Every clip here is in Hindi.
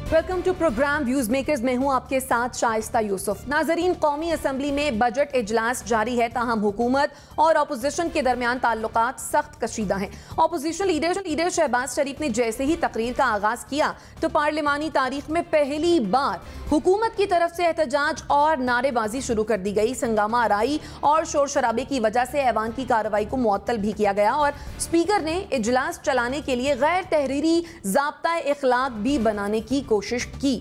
Welcome to programme views makers. मैं हूं आपके साथ शाइस्ता यूसुफ। नाजरीन, कौमी असम्बली में बजट इजलास जारी है, ताहम हुकूमत और अपोजिशन के दरमियान ताल्लुकात सख्त कशीदा हैं। अपोजिशन लीडर शहबाज शरीफ ने जैसे ही तकरीर का आगाज किया तो पार्लिमानी तारीख में पहली बार हुकूमत की तरफ से एहतजाज और नारेबाजी शुरू कर दी गई। संगामा आराई और शोर शराबे की वजह से ऐवान की कार्रवाई को मुअत्तल भी किया गया और स्पीकर ने इजलास चलाने के लिए गैर तहरीरी ज़ाब्ता इखलाक भी बनाने की कोशिश की।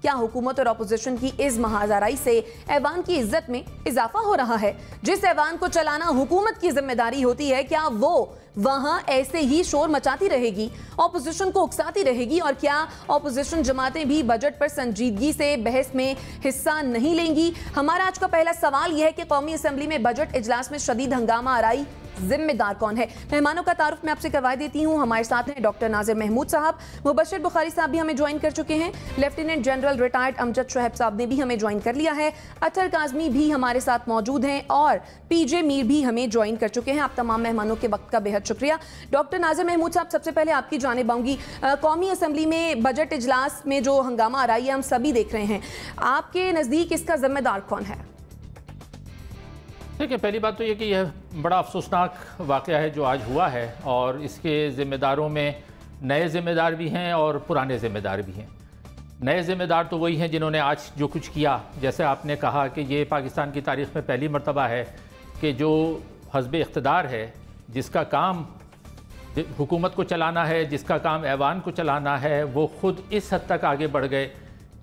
क्या हुकूमत और अपोजिशन की इस महाजराई से ऐवान की इज्जत में इजाफा हो रहा है? जिस ऐवान को चलाना हुकूमत की जिम्मेदारी होती है, क्या वो वहां ऐसे ही शोर मचाती रहेगी, अपोजिशन को उकसाती रहेगी? और क्या अपोजिशन जमातें भी बजट पर संजीदगी से बहस में हिस्सा नहीं लेंगी? हमारा आज का पहला सवाल यह है कि कौमी असम्बली में बजट इजलास में शदीद हंगामा आराई जिम्मेदार कौन है? मेहमानों का तारुफ मैं आपसे करवा देती हूँ। हमारे साथ हैं डॉक्टर नाजिर महमूद साहब, मुबशर बुखारी साहब भी हमें ज्वाइन कर चुके हैं, lieutenant general retired Amjad Shoaib साहब ने भी हमें ज्वाइन कर लिया है, अतर काजमी भी हमारे साथ मौजूद हैं और पीजे मीर भी हमें ज्वाइन कर चुके हैं। आप तमाम मेहमानों के वक्त का बेहद शुक्रिया। डॉक्टर नाजिर महमूद साहब, सबसे पहले आपकी जानिब आऊंगी। कौमी असम्बली में बजट इजलास में जो हंगामा आ रही है हम सभी देख रहे हैं, आपके नज़दीक इसका जिम्मेदार कौन है? देखिए, पहली बात तो ये कि यह बड़ा अफसोसनाक वाक़या है जो आज हुआ है और इसके ज़िम्मेदारों में नए ज़िम्मेदार भी हैं और पुराने ज़िम्मेदार भी हैं। नए ज़िम्मेदार तो वही हैं जिन्होंने आज जो कुछ किया, जैसे आपने कहा कि ये पाकिस्तान की तारीख़ में पहली मरतबा है कि जो हस्ब इक़्तिदार है, जिसका काम हुकूमत को चलाना है, जिसका काम ऐवान को चलाना है, वो ख़ुद इस हद तक आगे बढ़ गए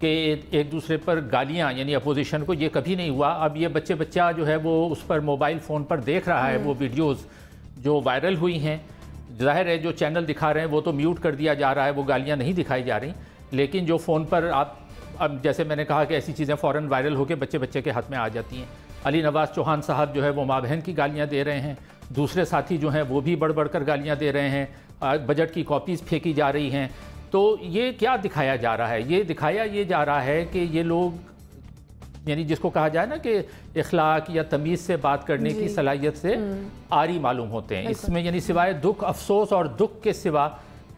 कि एक दूसरे पर गालियाँ, यानी अपोजिशन को, ये कभी नहीं हुआ। अब ये बच्चा जो है वो उस पर मोबाइल फ़ोन पर देख रहा है वो वीडियोस जो वायरल हुई हैं। ज़ाहिर है जो चैनल दिखा रहे हैं वो तो म्यूट कर दिया जा रहा है, वो गालियाँ नहीं दिखाई जा रही, लेकिन जो फ़ोन पर आप, अब जैसे मैंने कहा कि ऐसी चीज़ें फ़ौरन वायरल होकर बच्चे के हाथ में आ जाती हैं। अली नवाज़ चौहान साहब जो है वो माँ बहन की गालियाँ दे रहे हैं, दूसरे साथी जो हैं वो भी बढ़ कर गालियाँ दे रहे हैं, बजट की कॉपीज़ फेंकी जा रही हैं। तो ये क्या दिखाया जा रहा है? ये दिखाया ये जा रहा है कि ये लोग, यानी जिसको कहा जाए ना कि इखलाक या तमीज़ से बात करने की सलाहियत से आरी मालूम होते हैं। इसमें यानी सिवाय दुख, अफसोस और दुख के सिवा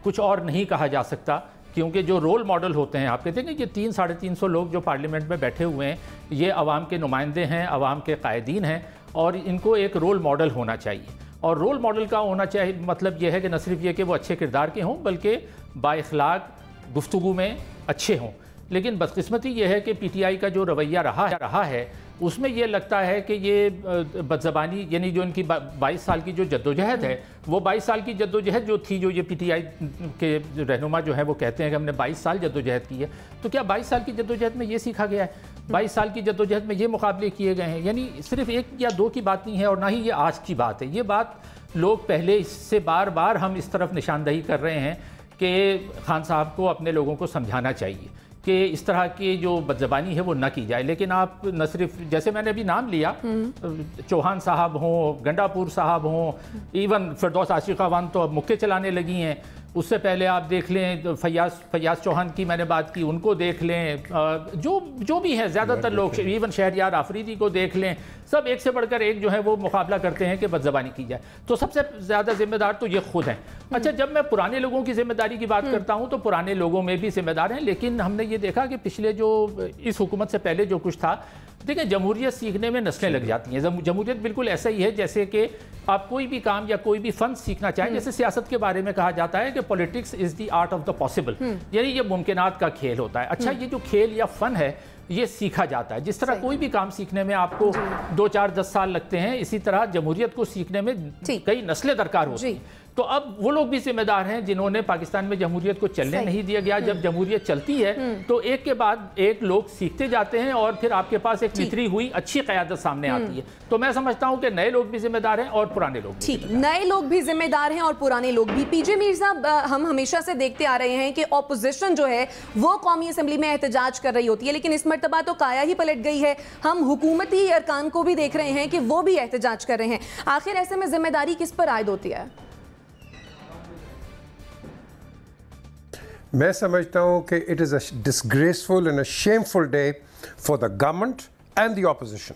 कुछ और नहीं कहा जा सकता, क्योंकि जो रोल मॉडल होते हैं, आप कहते हैं कि ये 300-350 लोग जो पार्लियामेंट में बैठे हुए हैं, ये अवाम के नुमाइंदे हैं, अवाम के कायदीन हैं और इनको एक रोल मॉडल होना चाहिए। और रोल मॉडल का होना चाहिए मतलब यह है कि न सिर्फ ये कि वो अच्छे किरदार के हों, बल्कि बाइखलाक गुफ्तगू में अच्छे हों। लेकिन बदकिस्मती ये है कि पीटीआई का जो रवैया रहा है उसमें ये लगता है कि ये बदज़बानी, यानी जो इनकी 22 साल की जो जद्दोजहद है, वो 22 साल की जद्दोजहद जो थी, जो ये पीटीआई के रहनुमा जो है वो कहते हैं कि हमने 22 साल जद्दोजहद की है, तो क्या 22 साल की जद्दोजहद में ये सीखा गया है? 22 साल की जद्दोजहद में ये मुकाबले किए गए हैं? यानी सिर्फ एक या दो की बात नहीं है और ना ही ये आज की बात है। ये बात लोग पहले इससे बार हम इस तरफ निशानदही कर रहे हैं कि खान साहब को अपने लोगों को समझाना चाहिए कि इस तरह की जो बदज़बानी है वो ना की जाए। लेकिन आप न सिर्फ, जैसे मैंने अभी नाम लिया, चौहान साहब हों, गंडापुर साहब हों, इवन फिरदौस आशिकावान तो अब मुक्के चलाने लगी हैं, उससे पहले आप देख लें फैयाज चौहान की मैंने बात की, उनको देख लें, जो भी हैं ज़्यादातर लोग, इवन शहरयार आफरीदी को देख लें, सब एक से बढ़कर एक जो है वो मुकाबला करते हैं कि बदज़बानी की जाए। तो सबसे ज़्यादा जिम्मेदार तो ये खुद हैं। अच्छा, जब मैं पुराने लोगों की जिम्मेदारी की बात करता हूँ तो पुराने लोगों में भी जिम्मेदार हैं, लेकिन हमने ये देखा कि पिछले जो इस हुकूमत से पहले जो कुछ था, देखिए जमहूरियत सीखने में नस्लें लग जाती हैं। जमहूरियत बिल्कुल ऐसा ही है जैसे कि आप कोई भी काम या कोई भी फ़न सीखना चाहें। जैसे सियासत के बारे में कहा जाता है कि politics is the art of the possible, यानी ये मुमकिनात का खेल होता है। अच्छा, ये जो खेल या फ़न है ये सीखा जाता है। जिस तरह कोई भी काम सीखने में आपको 2, 4, 10 साल लगते हैं, इसी तरह जमहूरियत को सीखने में कई नस्लें दरकार होती हैं। तो अब वो लोग भी जिम्मेदार हैं जिन्होंने पाकिस्तान में जमहूरियत को चलने नहीं दिया गया। जब जमहूरियत चलती है तो एक के बाद एक लोग सीखते जाते हैं और फिर आपके पास एक नितरी हुई अच्छी क़यादत सामने आती है। तो मैं समझता हूं कि नए लोग भी जिम्मेदार हैं और पुराने लोग भी। ठीक, नए लोग भी जिम्मेदार हैं और पुराने लोग भी। पीजे मीर साहब, हम हमेशा से देखते आ रहे हैं कि ऑपोजिशन जो है वो कौमी असम्बली में एहतजाज कर रही होती है, लेकिन इस मरतबा तो काया ही पलट गई है। हम हुकूमती अरकान को भी देख रहे हैं कि वो भी एहतजाज कर रहे हैं। आखिर ऐसे में जिम्मेदारी किस पर आयद होती है? मैं समझता हूँ कि it is a disgraceful and a shameful day for the government and the opposition.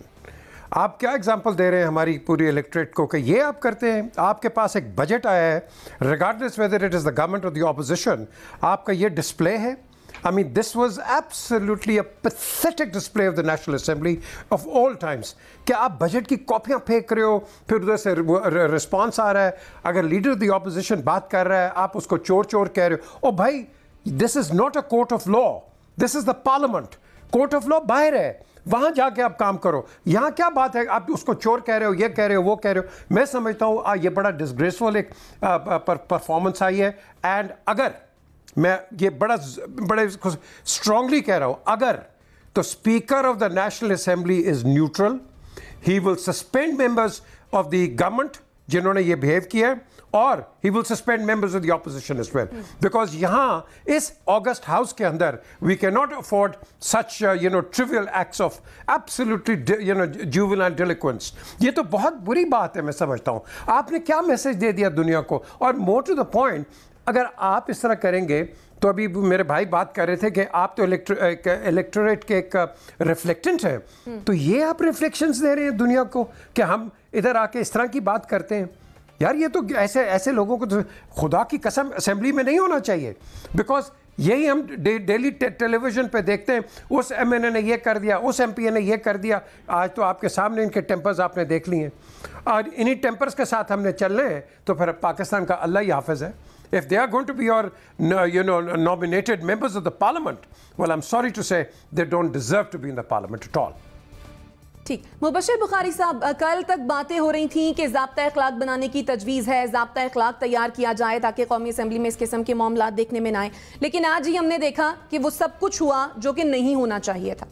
आप क्या एग्जांपल दे रहे हैं हमारी पूरी इलेक्ट्रेट को कि ये आप करते हैं? आपके पास एक बजट आया है, regardless whether it is the government और द ऑपोजिशन, आपका ये डिस्प्ले है I mean, this was absolutely a pathetic display of the National Assembly of all times. कि आप बजट की कॉपियां फेंक रहे हो, फिर उधर से रिस्पॉन्स आ रहा है, अगर लीडर ऑफ द ऑपोजिशन बात कर रहा है आप उसको चोर चोर कह रहे हो। ओ भाई, this is not a court of law, this is the parliament. Court of law बाहर है, वहां जाके आप काम करो। यहां क्या बात है, आप उसको चोर कह रहे हो, ये कह रहे हो, वो कह रहे हो। मैं समझता हूं ये बड़ा डिसग्रेसफुल एक परफॉर्मेंस आई है। एंड अगर मैं ये बड़े स्ट्रांगली कह रहा हूं, अगर तो speaker of the national assembly is neutral, he will suspend members of the government जिन्होंने ये बिहेव किया है, और he will suspend members of the opposition as well, because यहाँ इस August House के अंदर we cannot afford such trivial acts of absolutely juvenile delinquents. ये तो बहुत बुरी बात है, मैं समझता हूँ। आपने क्या मैसेज दे दिया दुनिया को? और more to the point, अगर आप इस तरह करेंगे तो अभी मेरे भाई बात कर रहे थे कि आप तो इलेक्टोरेट के एक रिफ्लेक्टेंट हैं, तो ये आप रिफ्लेक्शंस दे रहे हैं दुनिया को कि हम इधर आके इस तरह की बात करते हैं। यार ये तो ऐसे लोगों को तो खुदा की कसम असेंबली में नहीं होना चाहिए, बिकॉज यही हम डेली टेलीविजन पे देखते हैं, उस एमएनए ने ये कर दिया, उस एमपीए ने ये कर दिया। आज तो आपके सामने इनके टेम्पर्स आपने देख लिए हैं, और इन्हीं टेम्पर्स के साथ हमने चलने हैं तो फिर पाकिस्तान का अल्लाह ही हाफिज है। If they are going to be your nominated members of the parliament, well, I'm sorry to say they don't deserve to be in the parliament at all. ठीक, मुबश्शिर बुखारी साहब, कल तक बातें हो रही थी कि ज़ाब्ता अखलाक बनाने की तजवीज़ है, ज़ाब्ता अखलाक तैयार किया जाए ताकि कौमी असेंबली में इस किस्म के मामलात देखने में ना आए, लेकिन आज ही हमने देखा कि वो सब कुछ हुआ जो कि नहीं होना चाहिए था।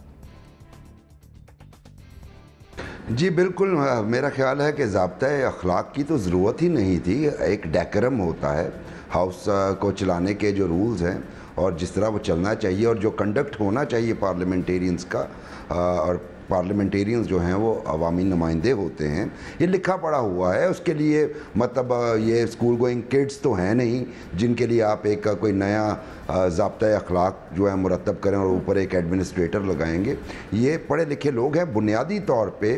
जी बिल्कुल, मेरा ख्याल है कि ज़ाब्ता अखलाक की तो ज़रूरत ही नहीं थी। एक डेकोरम होता है हाउस को चलाने के जो रूल्स हैं और जिस तरह वो चलना चाहिए और जो कंडक्ट होना चाहिए पार्लियामेंटेरियंस का, और पार्लियामेंटेरियंस जो हैं वो अवामी नुमाइंदे होते हैं, ये लिखा पड़ा हुआ है। उसके लिए मतलब ये स्कूल गोइंग किड्स तो हैं नहीं जिनके लिए आप एक कोई नया ज़ाब्ता अखलाक जो है मुरतब करें और ऊपर एक एडमिनिस्ट्रेटर लगाएंगे। ये पढ़े लिखे लोग हैं। बुनियादी तौर पे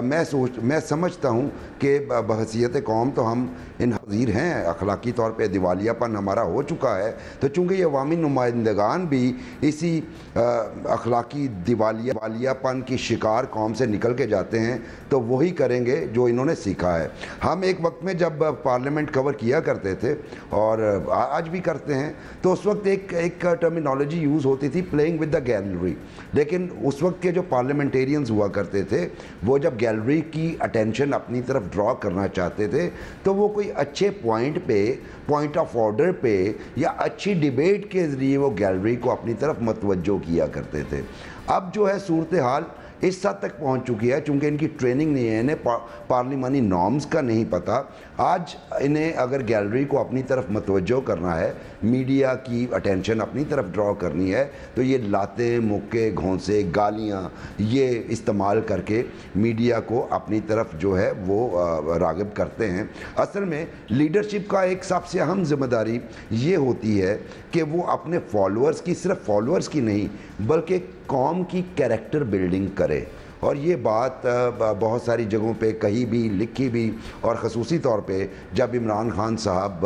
मैं समझता हूँ कि बहसीयत कौम तो हम इन हाज़िर हैं, अखलाकी तौर पे दिवालियापन हमारा हो चुका है। तो चूँकि ये अवामी नुमाइंदगान भी इसी अखलाकी दिवालियापन की शिकार कौम से निकल के जाते हैं, तो वही करेंगे जो इन्होंने सीखा है। हम एक वक्त में जब पार्लियामेंट कवर किया करते थे और आज भी करते हैं, तो उस वक्त एक टर्मिनोलॉजी यूज़ होती थी, प्लेइंग विद द गैलरी। लेकिन उस वक्त के जो पार्लियामेंटेरियंस हुआ करते थे, वो जब गैलरी की अटेंशन अपनी तरफ ड्रॉ करना चाहते थे तो वो कोई अच्छे पॉइंट पे, पॉइंट ऑफ ऑर्डर पे या अच्छी डिबेट के ज़रिए वो गैलरी को अपनी तरफ मतवज्जो किया करते थे। अब जो है सूरत हाल इस हद तक पहुंच चुकी है, चूँकि इनकी ट्रेनिंग नहीं है, इन्हें पार्लिमानी नॉर्म्स का नहीं पता। आज इन्हें अगर गैलरी को अपनी तरफ मतवज्जो करना है, मीडिया की अटेंशन अपनी तरफ ड्रॉ करनी है, तो ये लाते, मुक्के, घोंसे, गालियाँ ये इस्तेमाल करके मीडिया को अपनी तरफ जो है वो राग़िब करते हैं। असल में लीडरशिप का एक सबसे अहम जिम्मेदारी ये होती है कि वो अपने फॉलोअर्स की, सिर्फ फॉलोअर्स की नहीं बल्कि कौम की कैरेक्टर बिल्डिंग करे। और ये बात बहुत सारी जगहों पे कही भी, लिखी भी, और ख़ुसूसी तौर पे जब इमरान खान साहब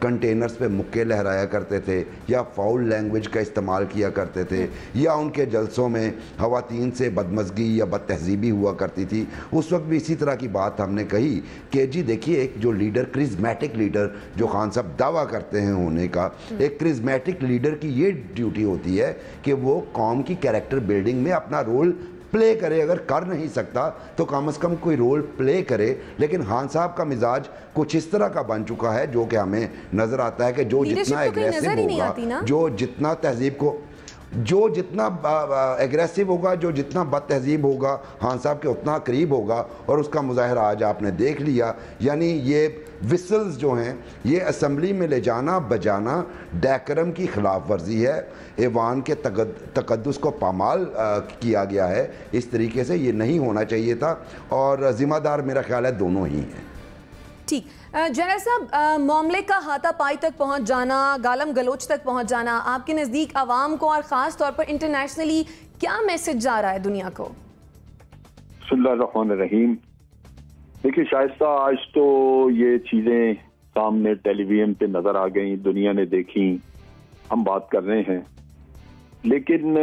कंटेनर्स पे मुक्के लहराया करते थे या फाउल लैंग्वेज का इस्तेमाल किया करते थे, या उनके जलसों में ख़वातीन से बदमज़गी या बदतहज़ीबी हुआ करती थी, उस वक्त भी इसी तरह की बात हमने कही कि जी देखिए, एक जो लीडर, क्रिज़मेटिक लीडर जो खान साहब दावा करते हैं होने का, एक क्रिज़मेटिक लीडर की ये ड्यूटी होती है कि वो कौम की कैरेक्टर बिल्डिंग में अपना रोल प्ले करे। अगर कर नहीं सकता तो कम से कम कोई रोल प्ले करे। लेकिन खान साहब का मिजाज कुछ इस तरह का बन चुका है जो कि हमें नज़र आता है कि जो जितना एग्रेसिव होगा, जो जितना तहजीब को, जो जितना एग्रेसिव होगा, जो जितना बदतहजीब होगा, खान साहब के उतना करीब होगा। और उसका मुजाहरा आज आपने देख लिया। यानी ये विसल्स जो हैं, ये असम्बली में ले जाना बजाना डेकोरम की खिलाफ वर्जी है। ऐवान के तकद्दुस को पामाल किया गया है। इस तरीके से ये नहीं होना चाहिए था, और ज़िम्मेदार मेरा ख्याल है दोनों ही हैं। ठीक, जनरल साहब, मामले का हाथापाई तक पहुंच जाना, गालम गलोच तक पहुंच जाना, आपके नज़दीक आवाम को और ख़ास तौर पर इंटरनेशनली क्या मैसेज जा रहा है दुनिया को? बिस्मिल्लाहिर्रहमानिर्रहीम। देखिए शाइस्ता, आज तो ये चीज़ें सामने टेलीविजन पे नज़र आ गई, दुनिया ने देखी, हम बात कर रहे हैं। लेकिन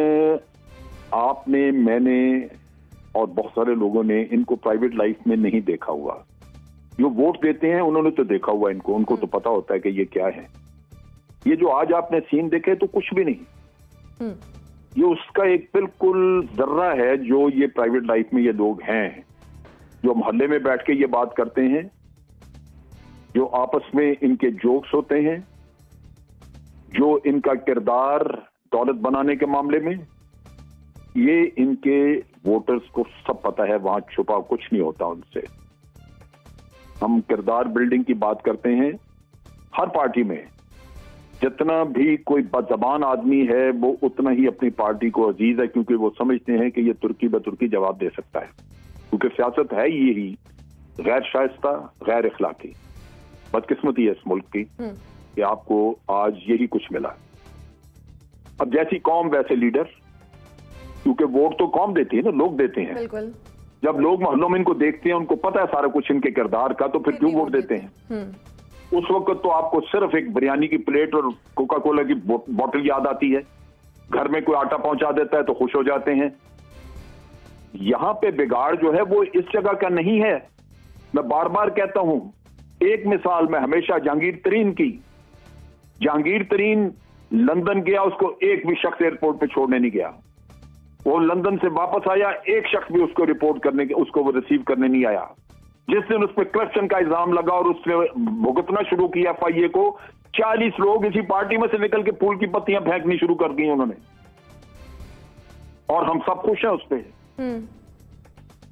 आपने, मैंने और बहुत सारे लोगों ने इनको प्राइवेट लाइफ में नहीं देखा हुआ। जो वोट देते हैं उन्होंने तो देखा हुआ इनको, उनको तो पता होता है कि ये क्या है। ये जो आज आपने सीन देखे तो कुछ भी नहीं, ये उसका एक बिल्कुल जर्रा है जो ये प्राइवेट लाइफ में ये लोग हैं, जो मोहल्ले में बैठ के ये बात करते हैं, जो आपस में इनके जोक्स होते हैं, जो इनका किरदार दौलत बनाने के मामले में, ये इनके वोटर्स को सब पता है, वहां छुपा कुछ नहीं होता उनसे। हम किरदार बिल्डिंग की बात करते हैं, हर पार्टी में जितना भी कोई बदजबान आदमी है वो उतना ही अपनी पार्टी को अजीज है, क्योंकि वो समझते हैं कि ये तुर्की बतुर्की जवाब दे सकता है, क्योंकि सियासत है यही गैर शाइस्ता, गैर इखलाकी। बदकिस्मती है इस मुल्क की कि आपको आज यही कुछ मिला। अब जैसी कौम वैसे लीडर, क्योंकि वोट तो कौम देती है ना, लोग देते हैं। बिल्कुल। जब लोग मोहल्लों में इनको देखते हैं, उनको पता है सारा कुछ इनके किरदार का, तो फिर क्यों वोट देते हैं? उस वक्त तो आपको सिर्फ एक बिरयानी की प्लेट और कोका कोला की बोतल याद आती है, घर में कोई आटा पहुंचा देता है तो खुश हो जाते हैं। यहां पे बिगाड़ जो है वो इस जगह का नहीं है। मैं बार बार कहता हूं, एक मिसाल मैं हमेशा जहांगीर तरीन की, जहांगीर तरीन लंदन गया, उसको एक भी शख्स एयरपोर्ट पे छोड़ने नहीं गया। वो लंदन से वापस आया, एक शख्स भी उसको रिपोर्ट करने के, उसको वो रिसीव करने नहीं आया। जिस दिन उस पर करप्शन का इल्जाम लगा और उसने भुगतना शुरू किया FIA को, 40 लोग इसी पार्टी में से निकल के फूल की पत्तियां फेंकनी शुरू कर दी उन्होंने, और हम सब खुश हैं उस पर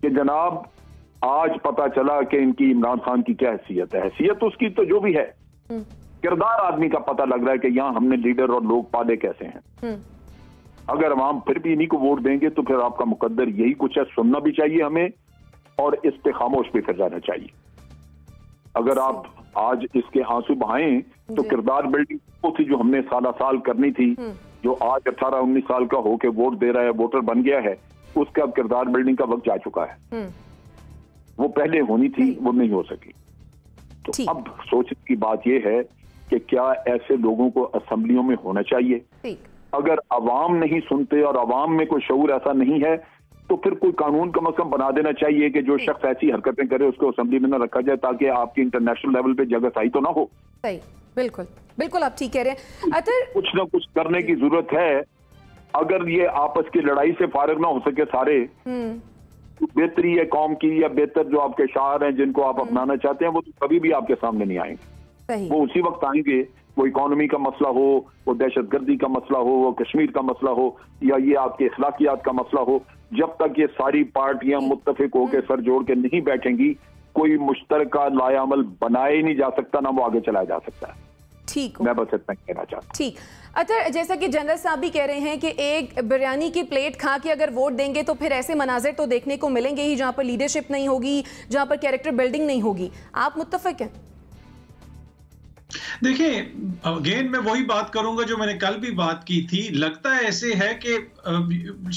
कि जनाब आज पता चला कि इनकी इमरान खान की क्या हैसियत है। हैसियत उसकी तो जो भी है, किरदार आदमी का पता लग रहा है कि यहां हमने लीडर और लोग पाले कैसे हैं। अगर हम फिर भी इन्हीं को वोट देंगे तो फिर आपका मुकद्दर यही कुछ है। सुनना भी चाहिए हमें और इस पे खामोश भी फिर जाना चाहिए। अगर आप आज इसके आंसू बहाएं तो किरदार बिल्डिंग वो थी जो हमने साल करनी थी, जो आज 18-19 साल का होके वोट दे रहा है, वोटर बन गया है, उसका अब किरदार बिल्डिंग का वक्त जा चुका है। वो पहले होनी थी, वो नहीं हो सकी। तो अब सोचने की बात यह है कि क्या ऐसे लोगों को असेंबलियों में होना चाहिए? अगर अवाम नहीं सुनते और अवाम में कोई शऊर ऐसा नहीं है तो फिर कोई कानून कम से कम बना देना चाहिए कि जो शख्स ऐसी हरकतें करे उसको असेंबली में न रखा जाए, ताकि आपकी इंटरनेशनल लेवल पे जगह सही तो ना हो। सही, बिल्कुल बिल्कुल आप ठीक कह रहे हैं। अतर कुछ ना कुछ करने की जरूरत है। अगर ये आपस की लड़ाई से फारिग ना हो सके सारे, बेहतरी है कौम की, या बेहतर जो आपके शायर हैं जिनको आप अपनाना चाहते हैं, वो तो कभी भी आपके सामने नहीं आएंगे। वो उसी वक्त आएंगे, वो इकोनॉमी का मसला हो, वो दहशतगर्दी का मसला हो, वो कश्मीर का मसला हो, या ये आपके अखलाकियात का मसला हो। जब तक ये सारी पार्टियां मुत्तफिक होकर सर जोड़ के नहीं बैठेंगी, कोई मुश्तरका लायामल बनाया ही नहीं जा सकता, ना वो आगे चलाया जा सकता है। ठीक, मैं बस इतना कहना चाहता हूं। ठीक। अच्छा, जैसा कि जनरल साहब भी कह रहे हैं कि एक बिरयानी की प्लेट खा के अगर वोट देंगे तो फिर ऐसे मनाजिर तो देखने को मिलेंगे ही जहां पर लीडरशिप नहीं होगी, जहां पर कैरेक्टर बिल्डिंग नहीं होगी। आप मुत्तफिक हैं? देखिए, अगेन मैं वही बात करूंगा जो मैंने कल भी बात की थी। लगता है ऐसे है कि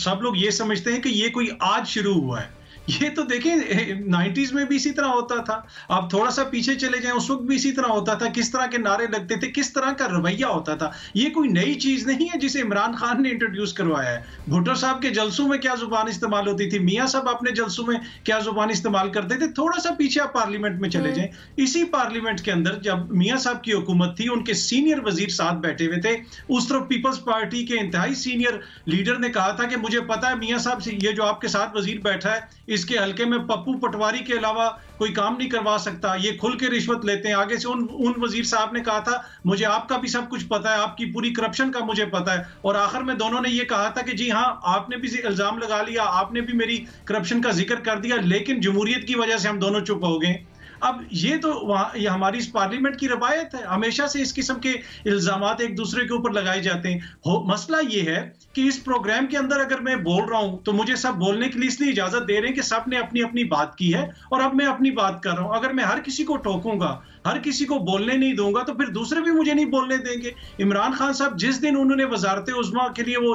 सब लोग ये समझते हैं कि ये कोई आज शुरू हुआ है। ये तो देखिए 90s में भी इसी तरह होता था। आप थोड़ा सा पीछे चले जाएं, उस वक्त भी इसी तरह होता था। किस तरह के नारे लगते थे, किस तरह का रवैया होता था। ये कोई नई चीज नहीं है जिसे इमरान खान ने इंट्रोड्यूस करवाया है। भुट्टो साहब के जलसों में क्या जुबान इस्तेमाल होती थी, मियां साहब अपने जलसों में क्या जुबान इस्तेमाल करते थे। थोड़ा सा पीछे आप पार्लियामेंट में चले जाएं, इसी पार्लियामेंट के अंदर जब मियां साहब की हुकूमत थी, उनके सीनियर वजीर साथ बैठे हुए थे। उस तरफ पीपल्स पार्टी के इंतहाई सीनियर लीडर ने कहा था कि मुझे पता है मियां साहब से, ये जो आपके साथ वजीर बैठा है, इसके हल्के में पप्पू पटवारी के अलावा कोई काम नहीं करवा सकता, ये खुल के रिश्वत लेते हैं। आगे से उन वजीर साहब ने कहा था मुझे आपका भी सब कुछ पता है, आपकी पूरी करप्शन का मुझे पता है। और आखिर में दोनों ने ये कहा था कि जी हाँ, आपने भी इल्जाम लगा लिया, आपने भी मेरी करप्शन का जिक्र कर दिया, लेकिन जमहूरियत की वजह से हम दोनों चुप हो गए। अब ये तो ये हमारी इस पार्लियामेंट की रवायत है, हमेशा से इस किस्म के इल्जामात एक दूसरे के ऊपर लगाए जाते हैं। मसला ये है कि इस प्रोग्राम के अंदर अगर मैं बोल रहा हूं तो मुझे सब बोलने के लिए इसलिए इजाजत दे रहे हैं कि सब ने अपनी अपनी बात की है और अब मैं अपनी बात कर रहा हूं। अगर मैं हर किसी को टोकूंगा, हर किसी को बोलने नहीं दूंगा, तो फिर दूसरे भी मुझे नहीं बोलने देंगे। इमरान खान साहब जिस दिन उन्होंने वजारत उज़्मा के लिए वो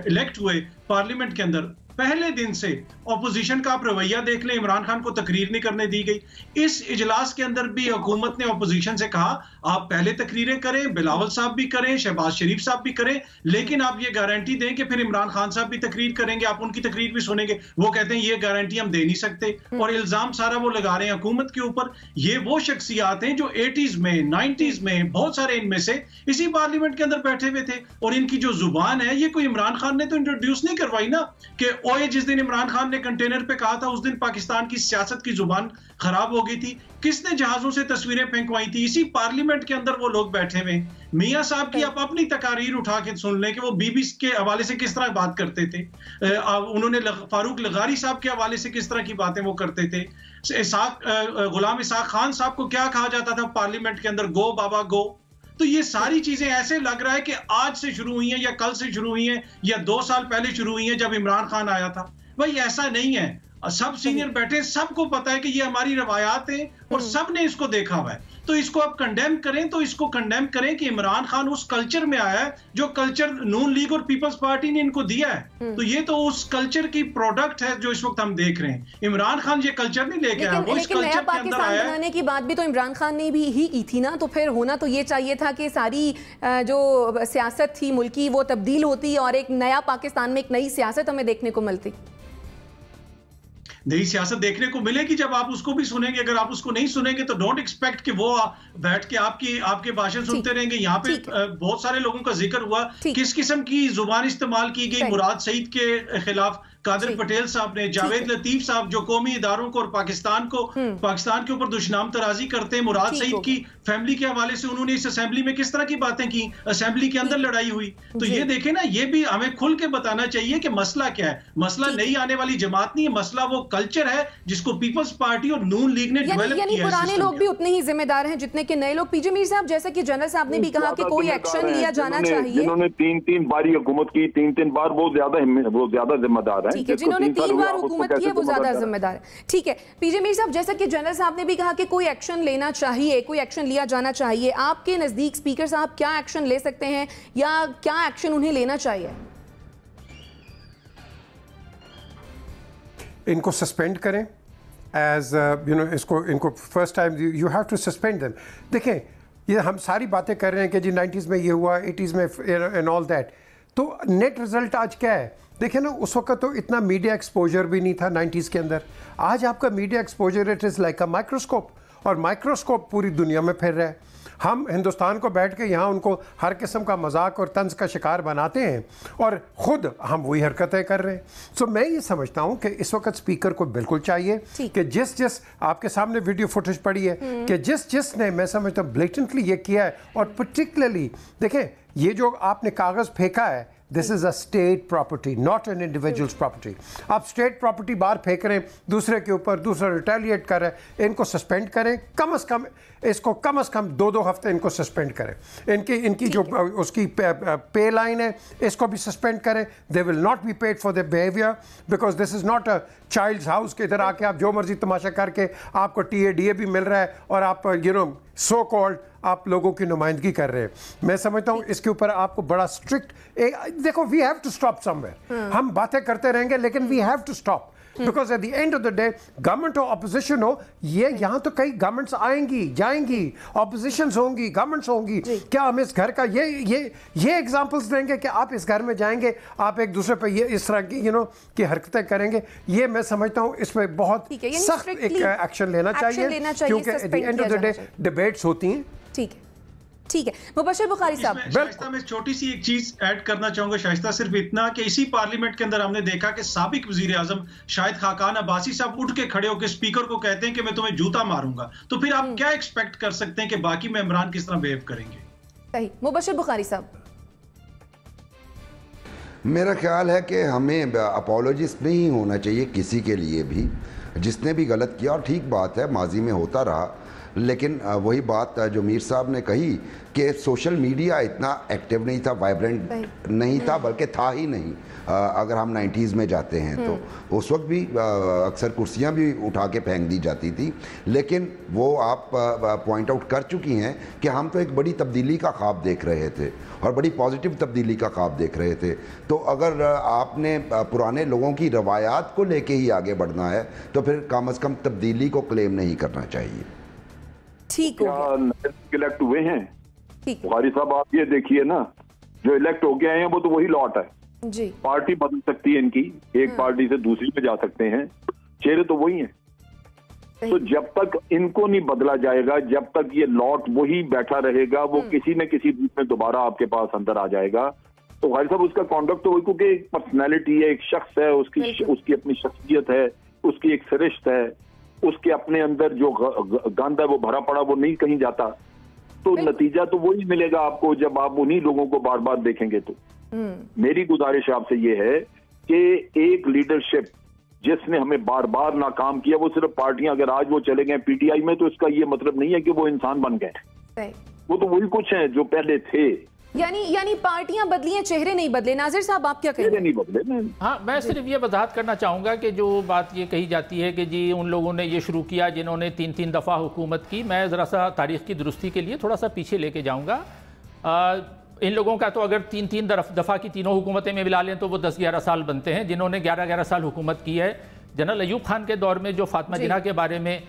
इलेक्ट हुए पार्लियामेंट के अंदर, पहले दिन से ऑपोजिशन का आप रवैया देख लें, इमरान खान को तकरीर नहीं करने दी गई। इस इजलास के अंदर भी हुकूमत ने ऑपोजिशन से कहा आप पहले तकरीरें करें, बिलावल साहब भी करें, शहबाज शरीफ साहब भी करें, लेकिन आप ये गारंटी दें कि फिर इमरान खान साहब भी तकरीर करेंगे, आप उनकी तकरीर भी सुनेंगे। वो कहते हैं ये गारंटी हम दे नहीं सकते, और इल्जाम सारा वो लगा रहे हैं हुकूमत के ऊपर। ये वो शख्सियात हैं जो 80s में 90s में बहुत सारे इनमें से इसी पार्लियामेंट के अंदर बैठे हुए थे, और इनकी जो जुबान है ये कोई इमरान खान ने तो इंट्रोड्यूस नहीं करवाई ना, कि ओए जिस दिन इमरान खान ने कंटेनर पे कहा था उस दिन पाकिस्तान की सियासत की जुबान खराब हो गई थी। किसने जहाजों से तस्वीरें फेंकवाई थी? इसी पार्लियामेंट के अंदर वो लोग बैठे हुए। मियां साहब की आप अपनी तकारीर उठा के सुन लें कि वो बीबी के हवाले से किस तरह बात करते थे, उन्होंने फारूक लगारी साहब के हवाले से किस तरह की बातें वो करते थे। गुलाम इसाक खान साहब को क्या कहा जाता था पार्लियामेंट के अंदर, गो बाबा गो। तो ये सारी चीजें ऐसे लग रहा है कि आज से शुरू हुई हैं या कल से शुरू हुई हैं या 2 साल पहले शुरू हुई हैं जब इमरान खान आया था। भाई ऐसा नहीं है, सब सीनियर बैठे, सबको पता है कि ये हमारी रवायात हैं और सब ने इसको देखा हुआ है। तो इसको आप कंडेम करें तो इसको कंडेम करें कि इमरान खान उस कल्चर में आया है जो कल्चर नून लीग और पीपल्स पार्टी ने इनको दिया है। तो ये तो उस कल्चर की प्रोडक्ट है जो इस वक्त हम देख रहे हैं। इमरान खान ये कल्चर नहीं लेके आया, वो इस कल्चर के अंदर आया है। बनाने की बात भी तो इमरान खान ने भी ही की थी ना, तो फिर होना तो ये चाहिए था कि सारी जो सियासत थी मुल्की वो तब्दील होती और एक नया पाकिस्तान में एक नई सियासत हमें देखने को मिलती। नई सियासत देखने को मिलेगी जब आप उसको भी सुनेंगे। अगर आप उसको नहीं सुनेंगे तो डोंट एक्सपेक्ट कि वो बैठ के आपके भाषण सुनते रहेंगे। यहाँ पे बहुत सारे लोगों का जिक्र हुआ किस किस्म की जुबान इस्तेमाल की गई मुराद सईद के खिलाफ। कादिर पटेल साहब ने, जावेद लतीफ साहब जो कौमी इदारों को और पाकिस्तान के ऊपर दुश्मनाम तराजी करते हैं, मुराद सईद की फैमिली के हवाले से उन्होंने इस असेंबली में किस तरह की बातें की, असेंबली के अंदर लड़ाई हुई। तो ये देखें ना, ये भी हमें खुल के बताना चाहिए कि मसला क्या है। मसला नई आने वाली जमात नहीं है, मसला वो कल्चर है जिसको पीपल्स पार्टी और नून लीग ने डेवलप किया है। पुराने लोग भी उतने ही जिम्मेदार हैं जितने के नए लोग। पीजे मीर साहब, जैसा कि जनरल साहब ने भी कहा कि कोई एक्शन लिया जाना चाहिए। जिन्होंने 3 बार हुकूमत की, 3 बार वो ज्यादा जिम्मेदार है। जिन्होंने 3 बार हुकूमत की है वो ज्यादा जिम्मेदार है। ठीक है पीजे मीर साहब, जैसा कि जनरल साहब ने भी कहा कि कोई एक्शन लेना चाहिए, कोई एक्शन लिया जाना चाहिए। आपके नजदीक स्पीकर साहब क्या एक्शन ले सकते हैं या क्या एक्शन उन्हें लेना चाहिए? इनको सस्पेंड करें एज इनको first time you have to suspend them. देखें, ये हम सारी बातें कर रहे हैं कि जी 90s में ये हुआ, 80s में एंड ऑल दैट, तो नेट रिजल्ट आज क्या है? देखिए ना, उस वक्त तो इतना मीडिया एक्सपोजर भी नहीं था 90s के अंदर। आज आपका media exposure it is like a microscope, और माइक्रोस्कोप पूरी दुनिया में फिर रहा है। हम हिंदुस्तान को बैठ के यहाँ उनको हर किस्म का मजाक और तंज का शिकार बनाते हैं और ख़ुद हम वही हरकतें कर रहे हैं। सो मैं ये समझता हूँ कि इस वक्त स्पीकर को बिल्कुल चाहिए कि जिस आपके सामने वीडियो फुटेज पड़ी है कि जिसने, मैं समझता हूँ, ब्लेटेंटली ये किया है, और पर्टिकुलरली देखें ये जो आपने कागज़ फेंका है, this is a state property, not an individuals property. आप स्टेट प्रॉपर्टी बाहर फेंक रहे हैं दूसरे के ऊपर, दूसरा रिटेलिएट कर रहे हैं, इनको सस्पेंड करें। कम से कम इसको कम से कम 2 हफ्ते इनको सस्पेंड करें। इनकी जो उसकी पे लाइन है इसको भी सस्पेंड करें। They will not be paid for their behaviour because this is not a child's house के इधर आके आप जो मर्जी तमाशा करके आपको TADA भी मिल रहा है और आप सो कॉल्ड आप लोगों की नुमाइंदगी कर रहे हैं। मैं समझता हूँ इसके ऊपर आपको बड़ा स्ट्रिक्ट देखो, we have to stop somewhere. हम बातें करते रहेंगे लेकिन we have to stop because at the end of the day, government हो ऑपोजिशन हो, ये यहाँ तो कई गवर्नमेंट्स आएंगी जाएंगी, ऑपोजिशंस होंगी, गवर्नमेंट्स होंगी। क्या हम इस घर का ये एग्जांपल्स देंगे कि आप इस घर में जाएंगे, आप एक दूसरे पे ये इस तरह की की हरकतें करेंगे? ये मैं समझता हूँ इस पर बहुत सख्त एक एक्शन लेना चाहिए क्योंकि eight the end of the day debates होती हैं। ठीक है मुबशर बुखारी साहब, शाइस्ता, मैं छोटी सी एक चीज ऐड करना चाहूंगा शाइस्ता, सिर्फ इतना कि इसी पार्लियामेंट के अंदर हमने देखा कि साबिक वजीर आजम शाहिद खाकान अब्बासी साहब उठ के खड़े होकर स्पीकर को कहते हैं कि मैं तुम्हें जूता मारूंगा। तो फिर आप क्या एक्सपेक्ट कर सकते हैं कि बाकी मेंबरान किस तरह बिहेव करेंगे? सही। मुबशर बुखारी साहब, मेरा ख्याल है कि हमें अपोलॉजिस्ट नहीं होना चाहिए किसी के लिए भी, जिसने भी गलत किया। और ठीक बात है, माजी में होता रहा, लेकिन वही बात जो मीर साहब ने कही कि सोशल मीडिया इतना एक्टिव नहीं था, वाइब्रेंट नहीं था, बल्कि था ही नहीं। अगर हम 90s में जाते हैं तो उस वक्त भी अक्सर कुर्सियां भी उठा के फेंक दी जाती थी। लेकिन वो आप पॉइंट आउट कर चुकी हैं कि हम तो एक बड़ी तब्दीली का ख्वाब देख रहे थे और बड़ी पॉजिटिव तब्दीली का ख्वाब देख रहे थे। तो अगर आपने पुराने लोगों की रवायात को लेके ही आगे बढ़ना है तो फिर कम से कम तब्दीली को क्लेम नहीं करना चाहिए। ठीक हो गया। इलेक्ट हुए हैं ठीक। बुखारी साहब, आप ये देखिए ना, जो इलेक्ट हो गए हैं वो तो वही लॉट है जी। पार्टी बदल सकती है इनकी, एक पार्टी से दूसरी पे जा सकते हैं, चेहरे तो वही हैं। तो जब तक इनको नहीं बदला जाएगा, जब तक ये लॉट वही बैठा रहेगा, वो किसी न किसी रूप में दोबारा आपके पास अंदर आ जाएगा। तो भाई साहब उसका कॉन्डक्ट तो वही, क्योंकि एक पर्सनैलिटी है, एक शख्स है, उसकी अपनी शख्सियत है, उसकी एक सरिश्त है, उसके अपने अंदर जो गंद है वो भरा पड़ा, वो नहीं कहीं जाता। तो नतीजा तो वही मिलेगा आपको जब आप उन्हीं लोगों को बार बार देखेंगे। तो मेरी गुजारिश आपसे ये है कि एक लीडरशिप जिसने हमें बार बार नाकाम किया, वो सिर्फ पार्टियां, अगर आज वो चले गए पीटीआई में तो इसका ये मतलब नहीं है कि वो इंसान बन गए, वो तो वही कुछ है जो पहले थे। यानी पार्टियां बदली हैं, चेहरे नहीं बदले। नाजिर साहब आप क्या कहेंगे? नहीं बदले। हाँ, मैं सिर्फ ये वजाहत करना चाहूँगा कि जो बात ये कही जाती है कि जी उन लोगों ने ये शुरू किया जिन्होंने 3-3 दफ़ा हुकूमत की, मैं ज़रा सा तारीख़ की दुरुस्ती के लिए थोड़ा सा पीछे लेके जाऊँगा। इन लोगों का तो अगर 3-3 दफ़ा की तीनों हुकूमतें में मिला लें तो वो 10-11 साल बनते हैं। जिन्होंने 11-11 साल हुकूमत की है, जनरल अयूब खान के दौर में जो फातिमा जिन्ना के बारे में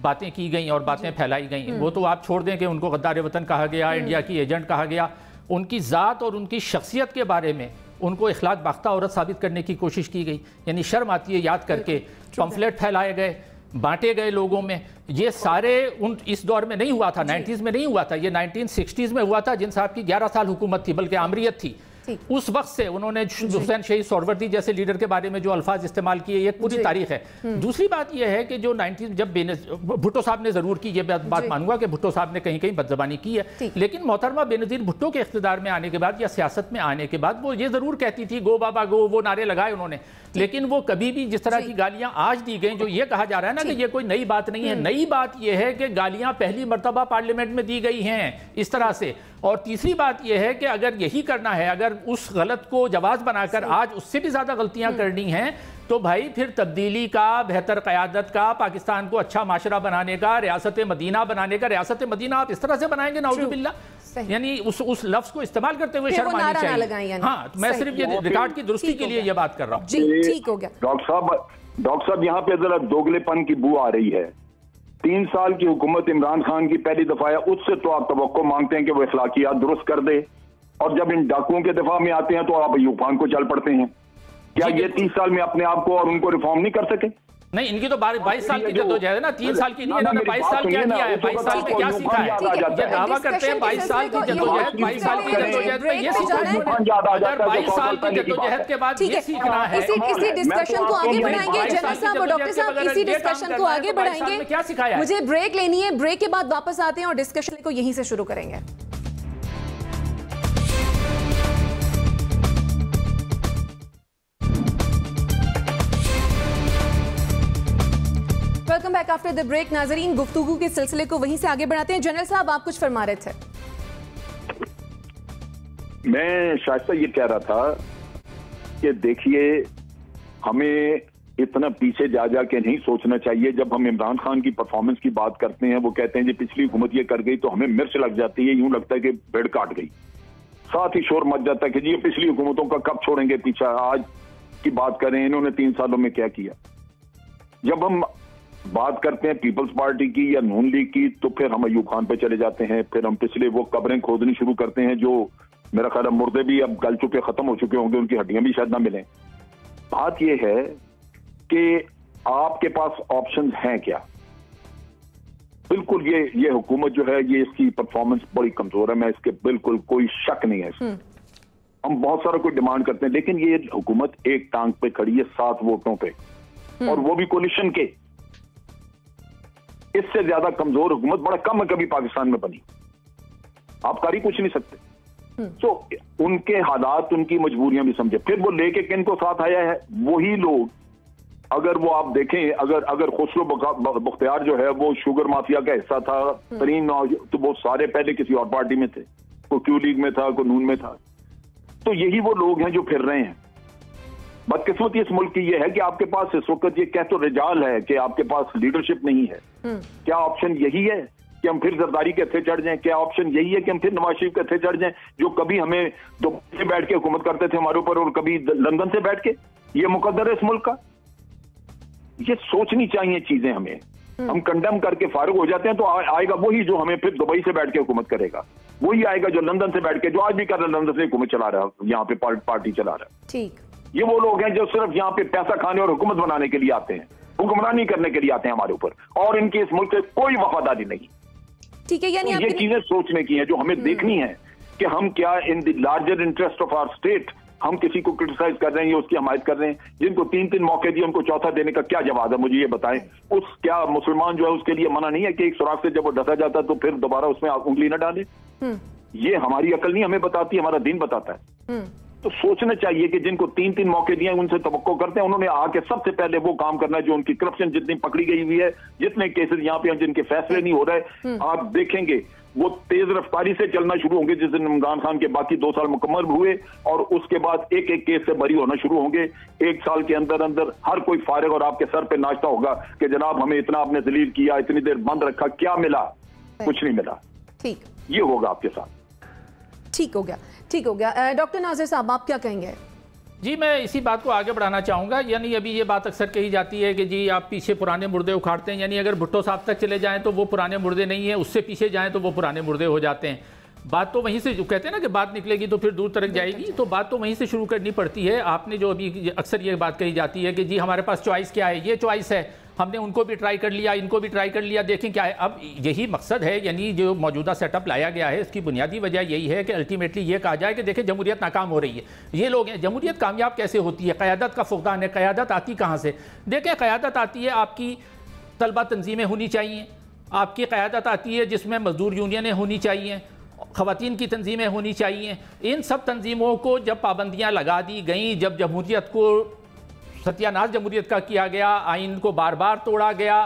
बातें की गई और बातें फैलाई गई, वो तो आप छोड़ दें कि उनको गद्दार वतन कहा गया, इंडिया की एजेंट कहा गया। उनकी ज़ात और उनकी शख्सियत के बारे में उनको इखलाक बाख्ता औरत साबित करने की कोशिश की गई। यानी शर्म आती है याद करके। पम्फलेट फैलाए गए, बांटे गए लोगों में। ये सारे इस दौर में नहीं हुआ था, 90s में नहीं हुआ था, ये 1960s में हुआ था, जिन साहब की 11 साल हुकूमत थी, बल्कि आमरीत थी। उस वक्त से उन्होंने हुसैन शहीद सोहरावर्दी जैसे लीडर के बारे में जो अल्फाज इस्तेमाल किए, ये पूरी तारीख है। दूसरी बात यह है कि जो 90 जब भुट्टो साहब ने जरूर की, ये बात मानूंगा कि भुट्टो साहब ने कहीं कहीं बदजबानी की है, लेकिन मोहतरमा बेनज़ीर भुट्टो के इख्तिदार में आने के बाद या सियासत में आने के बाद वो ये जरूर कहती थी गो बाबा गो, वो नारे लगाए उन्होंने, लेकिन वो कभी भी जिस तरह की गालियां आज दी गई, जो ये कहा जा रहा है ना कि ये कोई नई बात नहीं है, नई बात यह है कि गालियां पहली मर्तबा पार्लियामेंट में दी गई हैं इस तरह से। और तीसरी बात यह है कि अगर यही करना है, अगर उस गलत को जवाज बनाकर आज उससे भी ज्यादा गलतियां करनी हैं, तो भाई फिर तब्दीली का, बेहतर क़यादत का, पाकिस्तान को अच्छा माशरा बनाने का, रियासत मदीना बनाने का, रियासत मदीना आप इस तरह से बनाएंगे नाउजुबिल्ला, यानी उस लफ्ज को इस्तेमाल करते हुए शर्म आनी चाहिए। हाँ, मैं सिर्फ ये रिकॉर्ड की दुरुस्ती के लिए ये बात कर रहा हूँ। ठीक हो गया। डॉक्टर साहब यहाँ पे जरा दोगलेपन की बू आ रही है। 3 साल की हुकूमत इमरान खान की पहली दफा है, उससे तो आप तवक्को मांगते हैं कि वो इखलाकियात दुरुस्त कर दे, और जब इन डाकुओं के दफा में आते हैं तो आप अयूब खान को चल पड़ते हैं। क्या ये 30 साल में अपने आप को और उनको रिफॉर्म नहीं कर सके? नहीं, इनकी तो 22 साल की जद्दोजहद है ना, 3 साल की नहीं, इन्होंने 22 साल क्या किया है, 22 साल में क्या सीखा है? ये दावा करते हैं 22 साल की जद्दोजहद, 22 साल की जद्दोजहद में ये सीखना है। अगर 22 साल की जद्दोजहद के बाद ये सीखना है, इसी डिस्कशन को आगे बढ़ाएंगे। जनरल साहब और डॉक्टर साहब इसी डिस्कशन को आगे बढ़ाएंगे। क्या सिखाया? मुझे ब्रेक लेनी है, ब्रेक के बाद वापस आते हैं और डिस्कशन को यहीं से शुरू करेंगे। Welcome back after the break. नाजरीन, गुफ्तगू के सिलसिले को वहीं से आगे बढ़ाते हैं। जनरल साहब आप कुछ फरमा रहे थे। मैं शायद ये कह रहा था कि देखिए, हमें इतना पीछे जा के नहीं सोचना चाहिए। जब हम इमरान खान की परफॉर्मेंस की बात करते हैं, वो कहते हैं जी पिछली हुकूमत ये कर गई, तो हमें मिर्च लग जाती है, यूं लगता है कि भेड़ काट गई। साथ ही शोर मच जाता है कि जी ये पिछली हुकूमतों का कब छोड़ेंगे पीछा, आज की बात करें इन्होंने 3 सालों में क्या किया। जब हम बात करते हैं पीपल्स पार्टी की या नून लीग की, तो फिर हम अयूब खान पे चले जाते हैं, फिर हम पिछले वो कब्रें खोदनी शुरू करते हैं जो मेरा ख्याल मुर्दे भी अब गल चुके, खत्म हो चुके होंगे, उनकी हड्डियां भी शायद ना मिलें। बात यह है कि आपके पास ऑप्शंस हैं क्या? बिल्कुल ये हुकूमत जो है, ये इसकी परफॉर्मेंस बड़ी कमजोर है, मैं इसके बिल्कुल कोई शक नहीं है इसमें। हम बहुत सारा कोई डिमांड करते हैं, लेकिन ये हुकूमत एक टांग पे खड़ी है 7 वोटों पे, और वो भी कोलिशन के। इससे ज्यादा कमजोर हुकूमत बड़ा कम है कभी पाकिस्तान में बनी, आप कर ही कुछ नहीं सकते। तो उनके हालात, उनकी मजबूरियां भी समझे। फिर वो लेके किन को साथ आया है? वही लोग अगर वो आप देखें, अगर खुसरो बख्तियार जो है वो शुगर माफिया का हिस्सा था तरीन, तो वो सारे पहले किसी और पार्टी में थे, कोई क्यू लीग में था, कोई नून में था। तो यही वो लोग हैं जो फिर रहे हैं। बदकिस्मती इस मुल्क की ये है कि आपके पास इस वक्त ये कह तो रिजाल है कि आपके पास लीडरशिप नहीं है। क्या ऑप्शन यही है कि हम फिर जरदारी के हथे चढ़ जाएं? क्या ऑप्शन यही है कि हम फिर नवाज शरीफ के हथे चढ़ जाएं, जो कभी हमें दुबई से बैठ के हुकूमत करते थे हमारे ऊपर और कभी लंदन से बैठ के? ये मुकद्दर है इस मुल्क का। ये सोचनी चाहिए चीजें हमें। हम कंडेम करके फारिग हो जाते हैं तो आएगा वही जो हमें फिर दुबई से बैठ के हुकूमत करेगा, वही आएगा जो लंदन से बैठ के, जो आज भी कर रहा है, लंदन से हुकूमत चला रहा है, यहाँ पे पार्टी चला रहा है। ठीक, ये वो लोग हैं जो सिर्फ यहाँ पे पैसा खाने और हुकूमत बनाने के लिए आते हैं, हुक्मरानी करने के लिए आते हैं हमारे ऊपर, और इनकी इस मुल्क से कोई वफादारी नहीं। ठीक है, यानी तो ये चीजें सोचने की हैं जो हमें देखनी है कि हम क्या in the larger interest of our state हम किसी को क्रिटिसाइज कर रहे हैं या उसकी हमायत कर रहे हैं। जिनको 3 मौके दिए उनको चौथा देने का क्या जवाब है, मुझे ये बताएं। क्या मुसलमान जो है उसके लिए मना नहीं है कि एक सुराख से जब वो डसा जाता है तो फिर दोबारा उसमें उंगली न डाले? ये हमारी अकल नहीं हमें बताती, हमारा दीन बताता है। तो सोचना चाहिए कि जिनको 3 मौके दिए उनसे तवक्को करते हैं, उन्होंने आके सबसे पहले वो काम करना है जो उनकी करप्शन जितनी पकड़ी गई हुई है, जितने केसेस यहाँ पे जिनके फैसले नहीं हो रहे, आप देखेंगे वो तेज रफ्तारी से चलना शुरू होंगे जिस दिन इमरान खान के बाकी 2 साल मुकम्मल हुए, और उसके बाद एक एक केस से बरी होना शुरू होंगे। 1 साल के अंदर अंदर हर कोई फारिग और आपके सर पे नाचता होगा कि जनाब हमें इतना आपने जलील किया, इतनी देर बंद रखा, क्या मिला? कुछ नहीं मिला। ठीक, ये होगा आपके साथ। ठीक हो गया, ठीक हो गया। डॉक्टर नाजिर साहब, आप क्या कहेंगे? जी, मैं इसी बात को आगे बढ़ाना चाहूँगा। यानी अभी ये बात अक्सर कही जाती है कि जी आप पीछे पुराने मुर्दे उखाड़ते हैं, यानी अगर भुट्टो साहब तक चले जाएं तो वो पुराने मुर्दे नहीं है, उससे पीछे जाएं तो वो पुराने मुर्दे हो जाते हैं। बात तो वहीं से, जो कहते हैं ना कि बात निकलेगी तो फिर दूर तक जाएगी, तो बात तो वहीं से शुरू करनी पड़ती है। आपने जो अभी अक्सर ये बात कही जाती है कि जी हमारे पास चॉइस क्या है, ये चॉइस है, हमने उनको भी ट्राई कर लिया, इनको भी ट्राई कर लिया, देखें क्या है। अब यही मकसद है, यानी जो मौजूदा सेटअप लाया गया है इसकी बुनियादी वजह यही है कि अल्टीमेटली ये कहा जाए कि देखें जमहूरियत नाकाम हो रही है। ये लोग हैं, जमहूरियत कामयाब कैसे होती है? क़यादत का फुक़दान है। क़यादत आती कहाँ से? देखें, क़यादत आती है, आपकी तलबा तंजीमें होनी चाहिए, आपकी क़यादत आती है जिसमें मजदूर यूनियनें होनी चाहिए, ख़वातीन की तंजीमें होनी चाहिए। इन सब तंजीमों को जब पाबंदियाँ लगा दी गई, जब जमहूरियत को सत्यानाश जमहूरियत का किया गया, आइन को बार बार तोड़ा गया।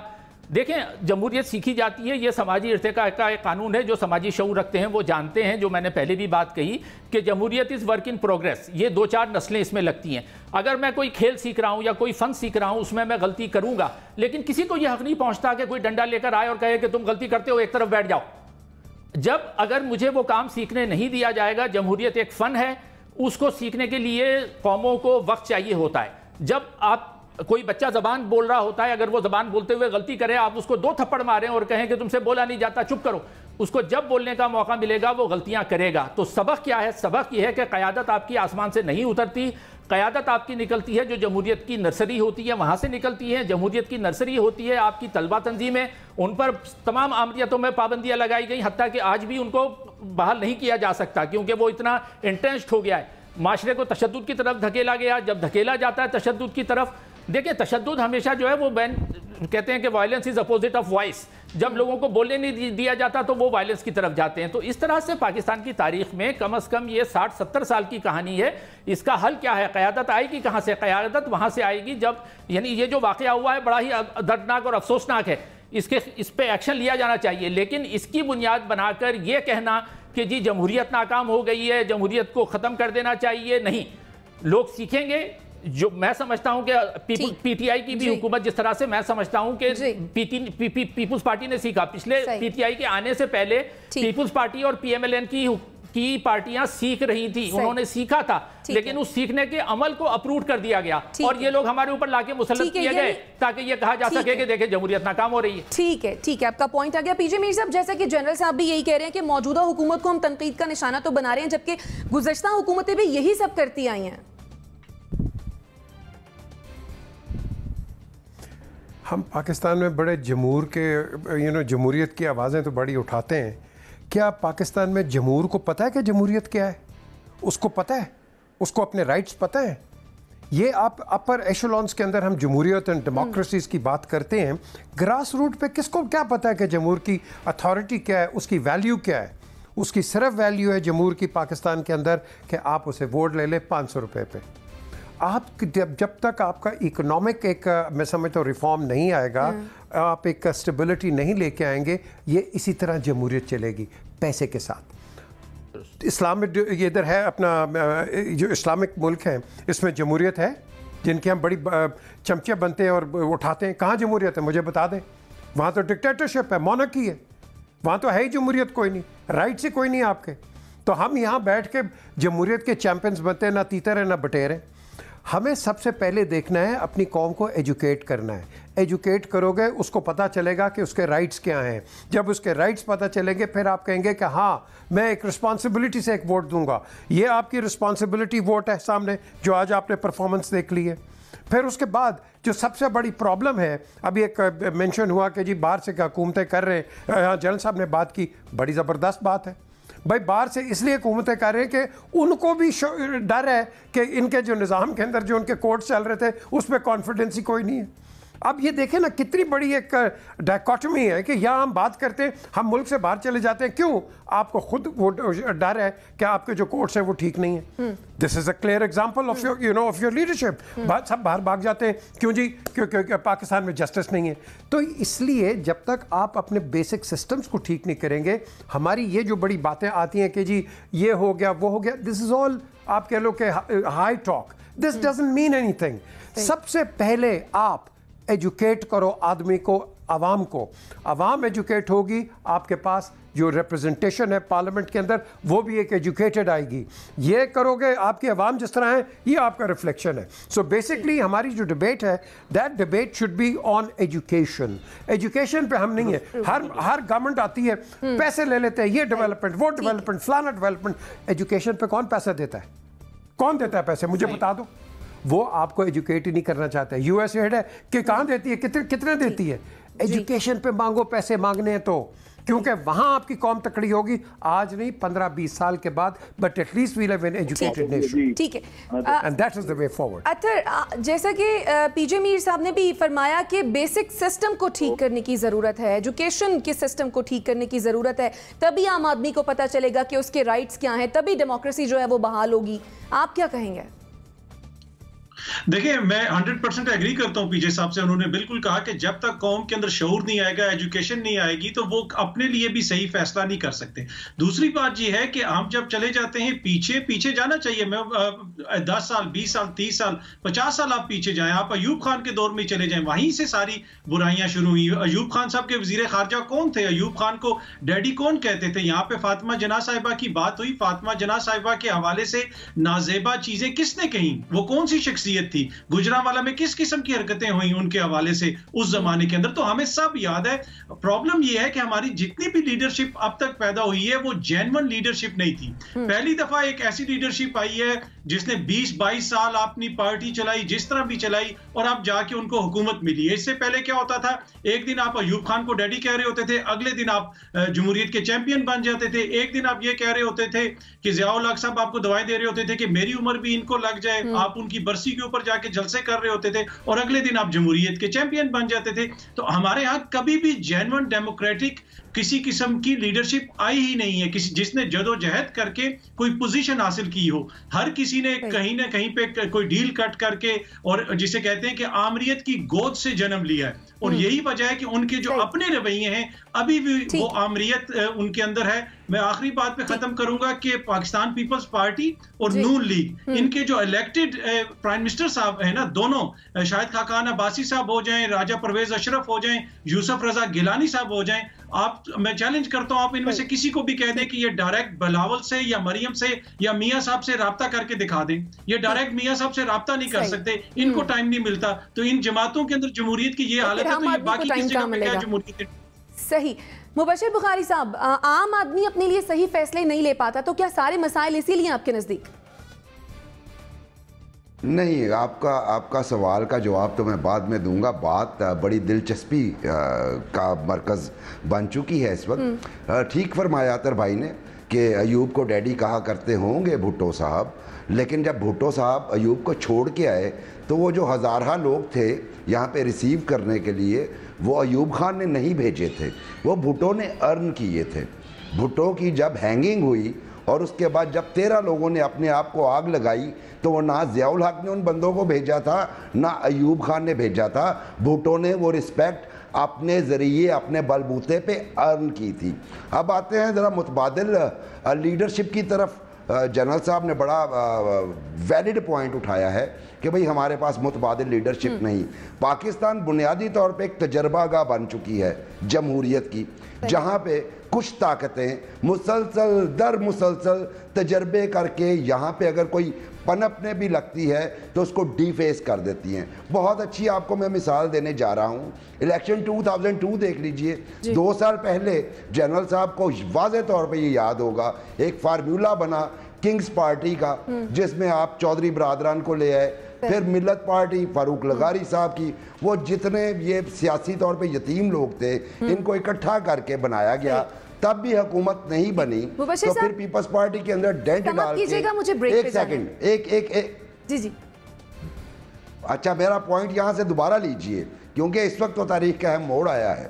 देखें, जमहूरियत सीखी जाती है, ये समाजी इर्तिका का एक कानून है। जो समाजी शऊर रखते हैं वो जानते हैं, जो मैंने पहले भी बात कही कि जमहूरियत इज़ वर्क इन प्रोग्रेस। ये 2-4 नस्लें इसमें लगती हैं। अगर मैं कोई खेल सीख रहा हूँ या कोई फ़न सीख रहा हूँ, उसमें मैं गलती करूँगा, लेकिन किसी को यह हक़ नहीं पहुँचता कि कोई डंडा लेकर आए और कहे कि तुम गलती करते हो, एक तरफ बैठ जाओ। जब अगर मुझे वो काम सीखने नहीं दिया जाएगा, जमहूरियत एक फ़न है, उसको सीखने के लिए कौमों को वक्त चाहिए होता है। जब आप कोई बच्चा ज़बान बोल रहा होता है, अगर वो ज़बान बोलते हुए गलती करे, आप उसको 2 थप्पड़ मारें और कहें कि तुमसे बोला नहीं जाता, चुप करो, उसको जब बोलने का मौका मिलेगा वो गलतियां करेगा। तो सबक क्या है? सबक यह है कि क़यादत आपकी आसमान से नहीं उतरती, क़यादत आपकी निकलती है जो जमहूरियत की नर्सरी होती है वहाँ से निकलती है। जमहूरियत की नर्सरी होती है आपकी तलबा तंजीमें, उन पर तमाम आमलियतों में पाबंदियाँ लगाई गई, हत्ता कि आज भी उनको बहाल नहीं किया जा सकता क्योंकि वो इतना इंटेंस्ड हो गया है। माशरे को तशद्दुद की तरफ धकेला गया। जब धकेला जाता है तशद्दुद की तरफ, देखिए तशद्दुद हमेशा जो है वो कहते हैं कि violence is opposite of voice. जब लोगों को बोलने नहीं दिया जाता तो वो वायलेंस की तरफ जाते हैं। तो इस तरह से पाकिस्तान की तारीख में कम अज़ कम ये 60-70 साल की कहानी है। इसका हल क्या है? क़यादत आएगी कहाँ से? क़यादत वहाँ से आएगी जब, यानी ये जो वाक़या हुआ है बड़ा ही दर्दनाक और अफसोसनाक है, इस पे एक्शन लिया जाना चाहिए। लेकिन इसकी बुनियाद बनाकर ये कहना कि जी जमहूरियत नाकाम हो गई है, जमहूरियत को ख़त्म कर देना चाहिए, नहीं। लोग सीखेंगे। जो मैं समझता हूं कि पीटीआई की भी हुकूमत, जिस तरह से मैं समझता हूं कि पीपुल्स पार्टी ने सीखा, पिछले पीटीआई के आने से पहले पीपुल्स पार्टी और पीएमएलएन की पार्टियां सीख रही थी, उन्होंने सीखा था, लेकिन उस सीखने के अमल को अप्रूव कर दिया गया और ये लोग हमारे ऊपर लाके मुसल्लत किए गए ताकि ये कहा जा सके कि देखें जमहूरियत नाकाम हो रही है। ठीक है, आपका पॉइंट आ गया। पीजे मीर साहब, जैसा कि जनरल साहब भी यही कह रहे हैं कि मौजूदा हुकूमत को हम तनकीद का निशाना तो बना रहे हैं, जबकि गुज़श्ता हुकूमतें भी यही सब करती आई हैं। हम पाकिस्तान में बड़े जमहूर के जमहूरियत की आवाज़ें तो बड़ी उठाते हैं। क्या पाकिस्तान में जमहूर को पता है कि जमहूरियत क्या है? उसको पता है? उसको अपने राइट्स पता है? ये आप अपर एशेलॉन्स के अंदर हम जमहूरियत एंड डेमोक्रेसीज की बात करते हैं, ग्रास रूट पे किसको क्या पता है कि जमहूर की अथॉरिटी क्या है, उसकी वैल्यू क्या है? उसकी सिर्फ वैल्यू है जमहूर की पाकिस्तान के अंदर कि आप उसे वोट ले ले 500 रुपये पे। आप जब तक आपका इकोनॉमिक एक मैं समझता हूँ रिफॉर्म नहीं आएगा, आप एक स्टेबिलिटी नहीं लेके आएंगे, ये इसी तरह जमहूरियत चलेगी पैसे के साथ। इस्लामिक ये इधर है अपना जो इस्लामिक मुल्क हैं इसमें जमहूरियत है, जिनके हम बड़ी चमचे बनते हैं और उठाते हैं। कहाँ जमहूरियत है मुझे बता दें? वहाँ तो डिक्टेटरशिप है, मोनार्की है, वहाँ तो है ही जमहूरियत कोई नहीं, राइट से कोई नहीं आपके। तो हम यहाँ बैठ के जमहूरियत के चैंपियंस बनते हैं, ना तीतर है ना बटेर है। हमें सबसे पहले देखना है अपनी कौम को एजुकेट करना है। एजुकेट करोगे उसको पता चलेगा कि उसके राइट्स क्या हैं। जब उसके राइट्स पता चलेंगे फिर आप कहेंगे कि हाँ मैं एक रिस्पॉन्सिबिलिटी से एक वोट दूंगा। ये आपकी रिस्पॉन्सिबिलिटी वोट है सामने जो आज आपने परफॉर्मेंस देख ली है। फिर उसके बाद जो सबसे बड़ी प्रॉब्लम है, अभी एक मेंशन हुआ कि जी बाहर से हुकूमतें कर रहे हैं, जनरल साहब ने बात की, बड़ी ज़बरदस्त बात है भाई। बाहर से इसलिए हुकूमतें कर रहे हैं कि उनको भी डर है कि इनके जो निज़ाम के अंदर जो उनके कोर्ट चल रहे थे उसमें कॉन्फिडेंस ही कोई नहीं है। अब ये देखें ना कितनी बड़ी एक डायकोटमी है कि यहाँ हम बात करते हैं, हम मुल्क से बाहर चले जाते हैं, क्यों? आपको खुद वो डर है कि आपके जो कोर्ट्स हैं वो ठीक नहीं है। This is a clear example of your of your leadership. सब बाहर भाग जाते हैं, क्यों जी? क्योंकि पाकिस्तान में जस्टिस नहीं है। तो इसलिए जब तक आप अपने बेसिक सिस्टम्स को ठीक नहीं करेंगे, हमारी ये जो बड़ी बातें आती हैं कि जी ये हो गया वो हो गया, दिस इज़ ऑल आप कह लो कि high talk, this doesn't mean anything. सबसे पहले आप एजुकेट करो आदमी को, आवाम को। आवाम एजुकेट होगी, आपके पास जो रिप्रेजेंटेशन है पार्लियामेंट के अंदर वो भी एक एजुकेटेड आएगी। ये करोगे, आपकी आवाम जिस तरह है ये आपका रिफ्लेक्शन है। सो बेसिकली हमारी जो डिबेट है, that debate should be on education. Education पे हम नहीं है। हर गवर्नमेंट आती है, पैसे ले लेते हैं, ये डेवलपमेंट वो डेवलपमेंट फलाना डेवलपमेंट। एजुकेशन पे कौन पैसा देता है? कौन देता है पैसे? मुझे बता दो। वो आपको एजुकेट ही नहीं करना चाहता है। यूएसएड है कि कहाँ देती है, कितने देती है? एजुकेशन पे मांगो, पैसे मांगने हैं तो, क्योंकि वहां आपकी कौम तकड़ी होगी। आज नहीं 15-20 साल के बाद, but at least we live in educated nation. ठीक है, and that is the way forward. अतर, जैसा कि पीजे मीर साहब ने भी फरमाया कि बेसिक सिस्टम को ठीक करने की जरूरत है, एजुकेशन के सिस्टम को ठीक करने की जरूरत है, तभी आम आदमी को पता चलेगा कि उसके राइट्स क्या हैं, तभी डेमोक्रेसी जो है वो बहाल होगी। आप क्या कहेंगे? देखिए, मैं 100% एग्री करता हूं पीजे साहब से। उन्होंने बिल्कुल कहा कि जब तक कौम के अंदर शऊर नहीं आएगा, एजुकेशन नहीं आएगी, तो वो अपने लिए भी सही फैसला नहीं कर सकते। दूसरी बात ये है कि हम जब चले जाते हैं पीछे जाना चाहिए। मैं 10 साल 20 साल 30 साल 50 साल आप पीछे जाएं, आप अयूब खान के दौर में चले जाएं, वहीं से सारी बुराइयां शुरू हुई। अयूब खान साहब के वजीर खारजा कौन थे? अयूब खान को डैडी कौन कहते थे? यहाँ पे फातिमा जना साहिबा की बात हुई, फातिमा जना साहिबा के हवाले से नाजेबा चीजें किसने कही? वो कौन सी शख्सियत थी? गुजरांवाला में किस किस्म की हरकतें हुई उनके हवाले से उस जमाने के अंदर? तो हमें सब याद है। प्रॉब्लम यह है कि हमारी जितनी भी लीडरशिप अब तक पैदा हुई है वो जेन्युइन लीडरशिप नहीं थी। पहली दफा एक ऐसी लीडरशिप आई है जिसने 20-22 साल अपनी पार्टी चलाई, जिस तरह भी चलाई, और अब जाके उनको हुकूमत मिली है। इससे पहले क्या होता था? एक दिन आप अयूब खान को डैडी कह रहे होते थे, अगले दिन आप जमहूरियत के चैंपियन बन जाते थे। एक दिन आप ये कह रहे होते थे कि ज़ियाउल हक साहब आपको दवाएं दे रहे होते थे कि मेरी उम्र भी इनको लग जाए, आप उनकी बरसी के ऊपर जाके जलसे कर रहे होते थे, और अगले दिन आप जमहूरियत के चैंपियन बन जाते थे। तो हमारे यहाँ कभी भी जेन्युइन डेमोक्रेटिक किसी किस्म की लीडरशिप आई ही नहीं है, किसी जिसने जदोजहद करके कोई पोजीशन हासिल की हो। हर किसी ने कहीं ना कहीं पे कोई डील कट करके, और जिसे कहते हैं कि आमरीत की गोद से जन्म लिया है। और यही वजह है कि उनके जो अपने रवैये हैं अभी भी वो आमरीत उनके अंदर है। मैं आखिरी बात पे खत्म करूंगा कि पाकिस्तान पीपल्स पार्टी और नून लीग, इनके जो इलेक्टेड प्राइम मिनिस्टर साहब है ना, दोनों शाहिद खाकान अब्बासी साहब हो जाएं, राजा परवेज अशरफ हो जाएं, यूसुफ रजा गिलानी साहब हो जाएं, आप, मैं चैलेंज करता हूं आप इनमें से किसी को भी कह दें कि ये डायरेक्ट बिलावल से या मरियम से या मियां साहब से राब्ता करके दिखा दें। ये डायरेक्ट मियां साहब से राब्ता नहीं कर सकते, इनको टाइम नहीं मिलता। तो इन जमातों के अंदर जमहूरियत की ये हालत है, तो ये बाकी किस जगह पे क्या जमहूरियत? सही। मुबशिर बुखारी साहब, आम आदमी अपने लिए सही फैसले नहीं ले पाता, तो क्या सारे मसाइल इसीलिए आपके नजदीक? नहीं, आपका सवाल का जवाब तो मैं बाद में दूंगा। बात बड़ी दिलचस्पी का मरकज़ बन चुकी है इस वक्त। ठीक फरमाया अतर भाई ने कि अयूब को डैडी कहा करते होंगे भुट्टो साहब, लेकिन जब भुट्टो साहब अयूब को छोड़ के आए तो वो जो हज़ारा लोग थे यहाँ पे रिसीव करने के लिए, वो अयूब खान ने नहीं भेजे थे, वो भुट्टो ने अर्न किए थे। भुट्टो की जब हैंगिंग हुई और उसके बाद जब 13 लोगों ने अपने आप को आग लगाई तो वो ना ज़ियाउल हक ने उन बंदों को भेजा था, ना अयूब खान ने भेजा था। भुट्टो ने वो रिस्पेक्ट अपने ज़रिए अपने बलबूते पे अर्न की थी। अब आते हैं ज़रा मुतबादिल लीडरशिप की तरफ। जनरल साहब ने बड़ा वैलिड पॉइंट उठाया है कि भाई हमारे पास मुतबादिल लीडरशिप नहीं। पाकिस्तान बुनियादी तौर पे एक तजर्बागाह बन चुकी है जमहूरियत की, जहाँ पे कुछ ताकतें मुसलसल दर मुसलसल तजर्बे करके यहाँ पे अगर कोई पनपने भी लगती है तो उसको डीफेस कर देती हैं। बहुत अच्छी आपको मैं मिसाल देने जा रहा हूँ। इलेक्शन 2002 देख लीजिए, 2 साल पहले जनरल साहब को वाज़े तौर पे ये याद होगा, एक फार्मूला बना किंग्स पार्टी का जिसमें आप चौधरी बरादरान को ले आए, फिर मिल्लत पार्टी फारूक लगारी साहब की, वो जितने ये सियासी तौर पे यतीम लोग थे इनको इकट्ठा करके बनाया गया। तब भी हुकूमत नहीं बनी तो फिर पीपल्स पार्टी के अंदर डेंट डाल के मुझे ब्रेक एक सेकंड एक जी अच्छा मेरा पॉइंट यहां से दोबारा लीजिए क्योंकि इस वक्त तो तारीख का अहम मोड़ आया है।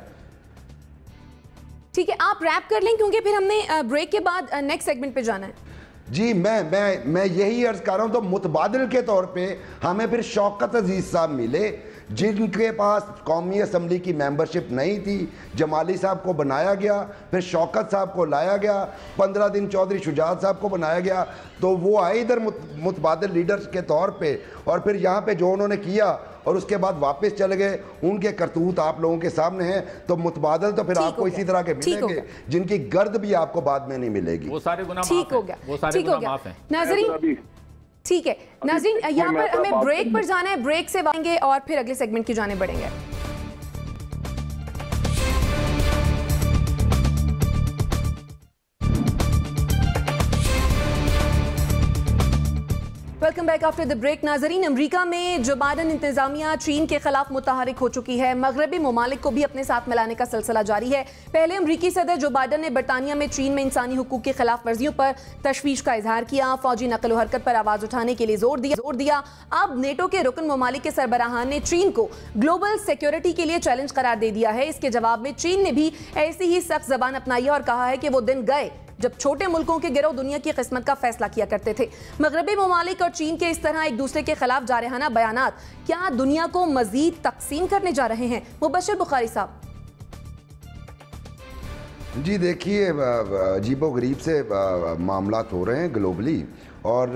ठीक है, आप रैप कर लें क्योंकि फिर हमने ब्रेक के बाद नेक्स्ट सेगमेंट पे जाना है। जी मैं यही अर्ज कर रहा हूं। तो मुतबादिल के तौर पे हमें फिर शौकत अजीज साहब मिले जिनके पास कौमी असम्बली की मेंबरशिप नहीं थी, जमाली साहब को बनाया गया, फिर शौकत साहब को लाया गया, 15 दिन चौधरी शुजात साहब को बनाया गया, तो वो आए इधर मुतबादिल लीडर्स के तौर पे, और फिर यहाँ पे जो उन्होंने किया और उसके बाद वापस चले गए, उनके करतूत आप लोगों के सामने हैं। तो मुतबादिल तो फिर आपको इसी तरह के मिलेंगे जिनकी गर्द भी आपको बाद में नहीं मिलेगी। वो सारे गुनाह ठीक हो गया, वो सारे गुनाह माफ हैं। नाज़रीन ठीक है, नाज़रीन यहाँ पर हमें ब्रेक पर जाना है, ब्रेक से आएंगे और फिर अगले सेगमेंट की जाने बढ़ेंगे। Welcome back after the break. नाजरीन, अमरीका में जो बाइडन इंतजामिया चीन के खिलाफ मुतहरिक हो चुकी है, मगरबी ममालिक को भी अपने साथ मिलाने का सिलसिला जारी है। पहले अमरीकी सदर जो बाइडन ने बरतानिया में चीन में इंसानी हुकूक की खिलाफ वर्जियों पर तशवीश का इजहार किया, फौजी नकल हरकत पर आवाज उठाने के लिए जोर दिया। अब नेटो के रुकन ममालिक के सरबराहान ने चीन को ग्लोबल सिक्योरिटी के लिए चैलेंज करार दे दिया है। इसके जवाब में चीन ने भी ऐसी ही सख्त जबान अपनाई है और कहा है कि वो दिन गए जब छोटे मुल्कों के गिरोह दुनिया की किस्मत का फैसला किया करते थे। मगरबी ममालिक और चीन के इस तरह एक दूसरे के खिलाफ जारहाना बयानात क्या दुनिया को मजीद तकसीम करने जा रहे हैं? मुबश्शिर बुखारी साहब। जी देखिए, अजीबो गरीब से मामलात हो रहे हैं ग्लोबली, और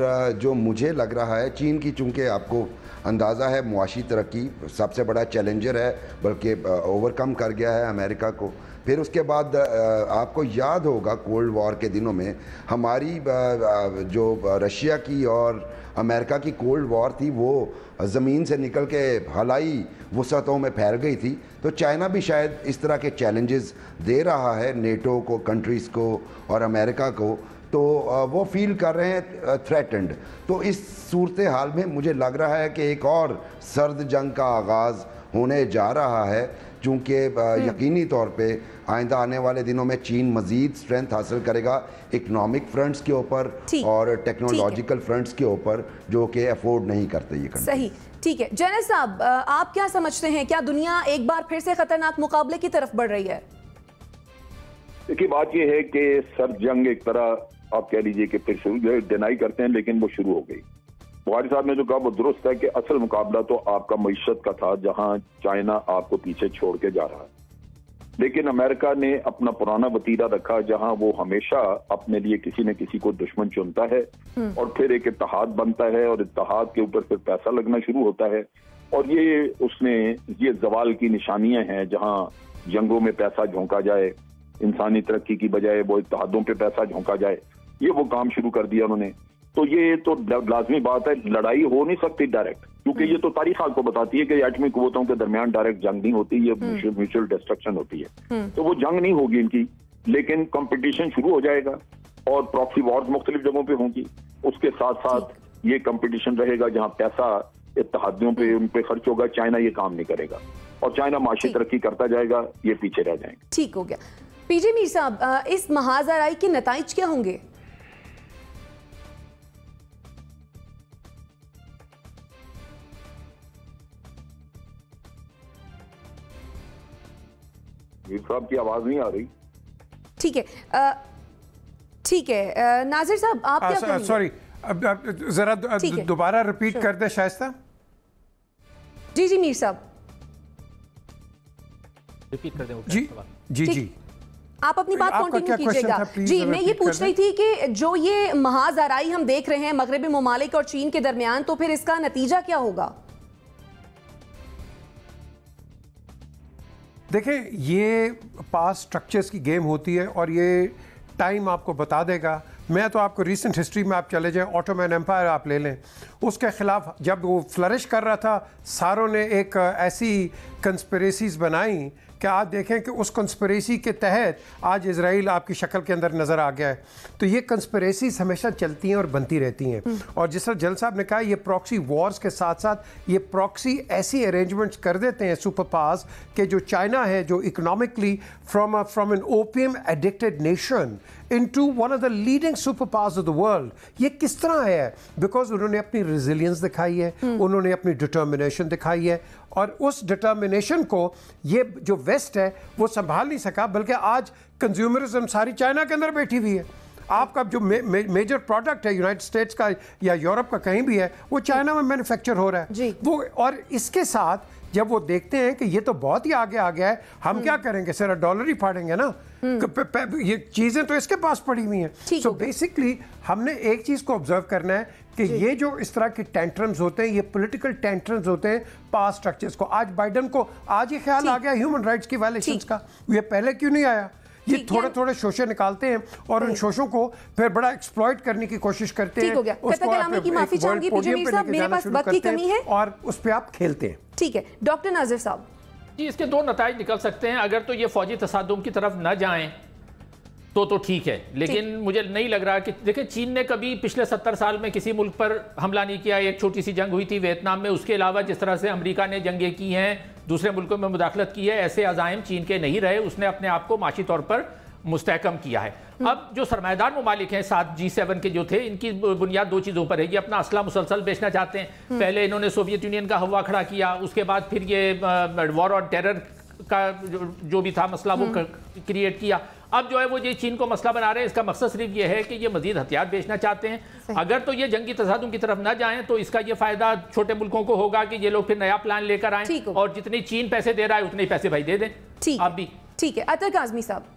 जो मुझे लग रहा है चीन की, चूँकि आपको अंदाज़ा है मुआशी तरक्की सबसे बड़ा चैलेंजर है, बल्कि ओवरकम कर गया है अमेरिका को। फिर उसके बाद आपको याद होगा कोल्ड वॉर के दिनों में हमारी जो रशिया की और अमेरिका की कोल्ड वॉर थी वो ज़मीन से निकल के हलाई वसअतों में फैल गई थी। तो चाइना भी शायद इस तरह के चैलेंजेस दे रहा है नेटो को, कंट्रीज़ को और अमेरिका को, तो वो फील कर रहे हैं थ्रेटेंड। तो इस सूरत हाल में मुझे लग रहा है कि एक और सर्द जंग का आगाज़ होने जा रहा है, चूँकि यकीनी तौर पे आइंदा आने वाले दिनों में चीन मज़ीद स्ट्रेंथ हासिल करेगा इकनॉमिक फ्रंट्स के ऊपर और टेक्नोलॉजिकल फ्रंट्स के ऊपर, जो कि अफोर्ड नहीं करते ये कंट्री। सही, ठीक है। जनरल साहब, आप क्या समझते हैं, क्या दुनिया एक बार फिर से खतरनाक मुकाबले की तरफ बढ़ रही है? देखिए, बात यह है कि सर्द जंग एक तरह आप कह लीजिए कि फिर शुरू डिनाई करते हैं, लेकिन वो शुरू हो गई। बुखारी साहब ने जो कहा वो दुरुस्त है कि असल मुकाबला तो आपका मईशत का था, जहां चाइना आपको पीछे छोड़ के जा रहा है। लेकिन अमेरिका ने अपना पुराना वतीरा रखा, जहां वो हमेशा अपने लिए किसी न किसी को दुश्मन चुनता है और फिर एक इत्तेहाद बनता है और इत्तेहाद के ऊपर फिर पैसा लगना शुरू होता है। और ये जवाल की निशानियां हैं, जहां जंगों में पैसा झोंका जाए, इंसानी तरक्की की बजाय वो इत्तेहादों पे पैसा झोंका जाए, ये वो काम शुरू कर दिया उन्होंने। तो ये तो लाजमी बात है, लड़ाई हो नहीं सकती डायरेक्ट, क्योंकि ये तो तारीख आपको बताती है कि एटमी कुव्वतों के दरमियान डायरेक्ट जंग नहीं होती, ये म्यूचुअल डिस्ट्रक्शन होती है। तो वो जंग नहीं होगी इनकी, लेकिन कंपटीशन शुरू हो जाएगा और प्रॉक्सी वॉर्स मुख्तलिफ जगहों पे होंगी। उसके साथ साथ ये कंपटीशन रहेगा जहां पैसा इत्तेहादियों पे उन पे खर्च होगा। चाइना ये काम नहीं करेगा और चाइना माशी तरक्की करता जाएगा, ये पीछे रह जाएंगे। ठीक हो गया। पीजे मीर साहब, इस महाजराई के नताइज क्या होंगे? मीर साहब की आवाज नहीं आ रही। ठीक है, ठीक है नाजिर साहब, आप क्या कहेंगे? सॉरी, जरा दोबारा रिपीट कर दे शाइस्ता। जी जी मीर साहब, रिपीट कर दें। जी जी जी, आप अपनी बात आपका क्या कंटिन्यू कीजिएगा। क्वेश्चन था, प्लीज जी, जरा मैं ये रिपीट पूछ कर रही थी कि जो ये महाज आराई हम देख रहे हैं मगरबी ममालिक और चीन के दरमियान, तो फिर इसका नतीजा क्या होगा? देखें, ये पास स्ट्रक्चर्स की गेम होती है और ये टाइम आपको बता देगा। मैं तो आपको रीसेंट हिस्ट्री में आप चले जाएं, ऑटोमैन एम्पायर आप ले लें, उसके ख़िलाफ़ जब वो फ्लरिश कर रहा था, सारों ने एक ऐसी कंस्पिरेसीज़ बनाई कि आप देखें कि उस कंस्पिरेसी के तहत आज इजराइल आपकी शक्ल के अंदर नज़र आ गया है। तो ये कंस्पिरेसीज़ हमेशा चलती हैं और बनती रहती हैं। और जिस तरह जल साहब ने कहा, ये प्रॉक्सी वॉर्स के साथ साथ ये प्रॉक्सी ऐसी अरेंजमेंट्स कर देते हैं सुपर पावर्स कि जो चाइना है, जो economically from N opium addicted nation into one of the leading superpowers of the world, ये किस तरह है? बिकॉज उन्होंने अपनी रेजिलियंस दिखाई है, उन्होंने अपनी डिटर्मिनेशन दिखाई है, और उस डिटर्मिनेशन को ये जो वेस्ट है वो संभाल नहीं सका, बल्कि आज कंज्यूमरिज्म सारी चाइना के अंदर बैठी हुई है। आपका जो मेजर प्रोडक्ट है यूनाइटेड स्टेट्स का या यूरोप का कहीं भी है, वो चाइना में मैन्युफैक्चर हो रहा है वो। और इसके साथ जब वो देखते हैं कि ये तो बहुत ही आगे आ गया है, हम क्या करेंगे, सिर्फ डॉलर ही फाड़ेंगे ना, ये चीजें तो इसके पास पड़ी हुई हैं। सो बेसिकली हमने एक चीज को ऑब्जर्व करना है कि ये जो इस तरह के टेंट्रम्स होते हैं, ये पॉलिटिकल टेंट्रम्स होते हैं पास स्ट्रक्चर्स को। आज बाइडन को आज ही ख्याल आ गया ह्यूमन राइट्स की वायलेशंस का, ये पहले क्यों नहीं आया? ये थोड़े थोड़े शोषे निकालते हैं और उन शोषों को फिर बड़ा एक्सप्लॉइट करने की कोशिश करते हैं। की माफी चाहूंगी मीर साहब, मेरे पास वक्त की कमी है और उस पर आप खेलते हैं। ठीक है डॉक्टर नाजिर साहब। जी, इसके दो नताइज निकल सकते हैं। अगर तो ये फौजी तसादुम की तरफ न जाएं तो ठीक है, लेकिन मुझे नहीं लग रहा कि देखिए, चीन ने कभी पिछले 70 साल में किसी मुल्क पर हमला नहीं किया। एक छोटी सी जंग हुई थी वियतनाम में, उसके अलावा जिस तरह से अमेरिका ने जंगें की हैं, दूसरे मुल्कों में मुदाखलत की है, ऐसे अज़ाइम चीन के नहीं रहे। उसने अपने आप को माशी तौर पर मुस्तहकम किया है। अब जो सरमायादार ममालिक हैं 7 G7 के जो थे, इनकी बुनियाद दो चीज़ों पर है। ये अपना असला मुसलसल बेचना चाहते हैं। पहले इन्होंने सोवियत यूनियन का हवा खड़ा किया, उसके बाद फिर ये वॉर और टेरर का जो भी था मसला वो क्रिएट किया। अब जो है वो ये चीन को मसला बना रहे हैं। इसका मकसद सिर्फ ये है कि ये मजीद हथियार बेचना चाहते हैं। अगर तो ये जंगी तसादुम की तरफ ना जाएं तो इसका ये फायदा छोटे मुल्कों को होगा कि ये लोग फिर नया प्लान लेकर आएं, और जितनी चीन पैसे दे रहा है उतने ही पैसे भाई दे दें। आप भी ठीक है। अतर काज़मी साहब,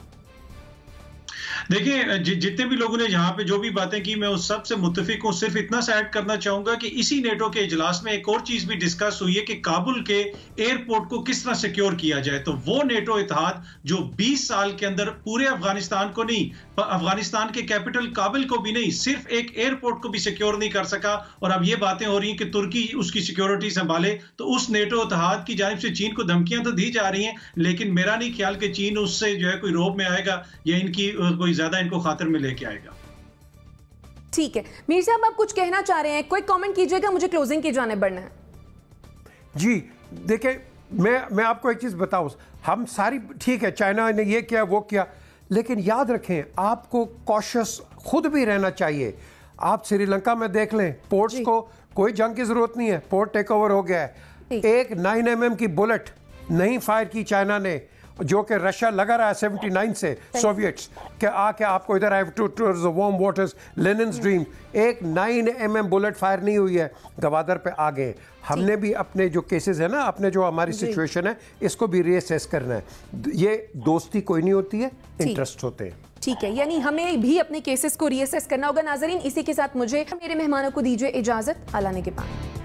देखिए, जितने भी लोगों ने यहाँ पे जो भी बातें की, मैं उस सब से मुत्तफिक हूँ। सिर्फ इतना सा ऐड करना चाहूंगा कि इसी नेटो के इजलास में एक और चीज भी डिस्कस हुई है कि काबुल के एयरपोर्ट को किस तरह सिक्योर किया जाए। तो वो नेटो इत्तेहाद जो 20 साल के अंदर पूरे अफगानिस्तान को नहीं, अफगानिस्तान के कैपिटल काबुल को भी नहीं, सिर्फ एक एयरपोर्ट को भी सिक्योर नहीं कर सका, और अब ये बातें हो रही हैं कि तुर्की उसकी सिक्योरिटी संभाले। तो उस नेटो इत्तेहाद की जानिब से चीन को धमकियां तो दी जा रही हैं, लेकिन मेरा नहीं ख्याल कि चीन उससे जो है कोई रोब में आएगा या इनकी कोई ज्यादा इनको खातिर में लेके आएगा। ठीक है मीर साहब, आप कुछ कहना चाह रहे हैं, कोई कमेंट कीजिएगा, मुझे क्लोजिंग की जाने बढ़ना है। जी देखिए, मैं आपको एक चीज बताऊं, हम सारी ठीक है, चाइना ने ये किया वो किया, लेकिन याद रखें आपको कॉशियस खुद भी रहना चाहिए। आप श्रीलंका में देख लें, पोर्ट्स को कोई जंग की जरूरत नहीं है, पोर्ट टेक ओवर हो गया है। एक 9mm की बुलेट नहीं फायर की चाइना ने, जो कि रशिया लगा रहा है 79 से सोवियट्स के आके आपको इधर आए towards the warm waters, लेनिन्स dream. एक 9mm बुलेट फायर नहीं हुई है, गवादर पे आ गए। हमने भी अपने जो केसेस है ना, अपने जो हमारी सिचुएशन है, इसको भी रीअसेस करना है। ये दोस्ती कोई नहीं होती है, इंटरेस्ट होते हैं। ठीक है, यानी हमें भी अपने केसेस को रीअसेस करना होगा। नाजरीन, इसी के साथ मुझे मेरे मेहमानों को दीजिए इजाजत। आलाने के बाद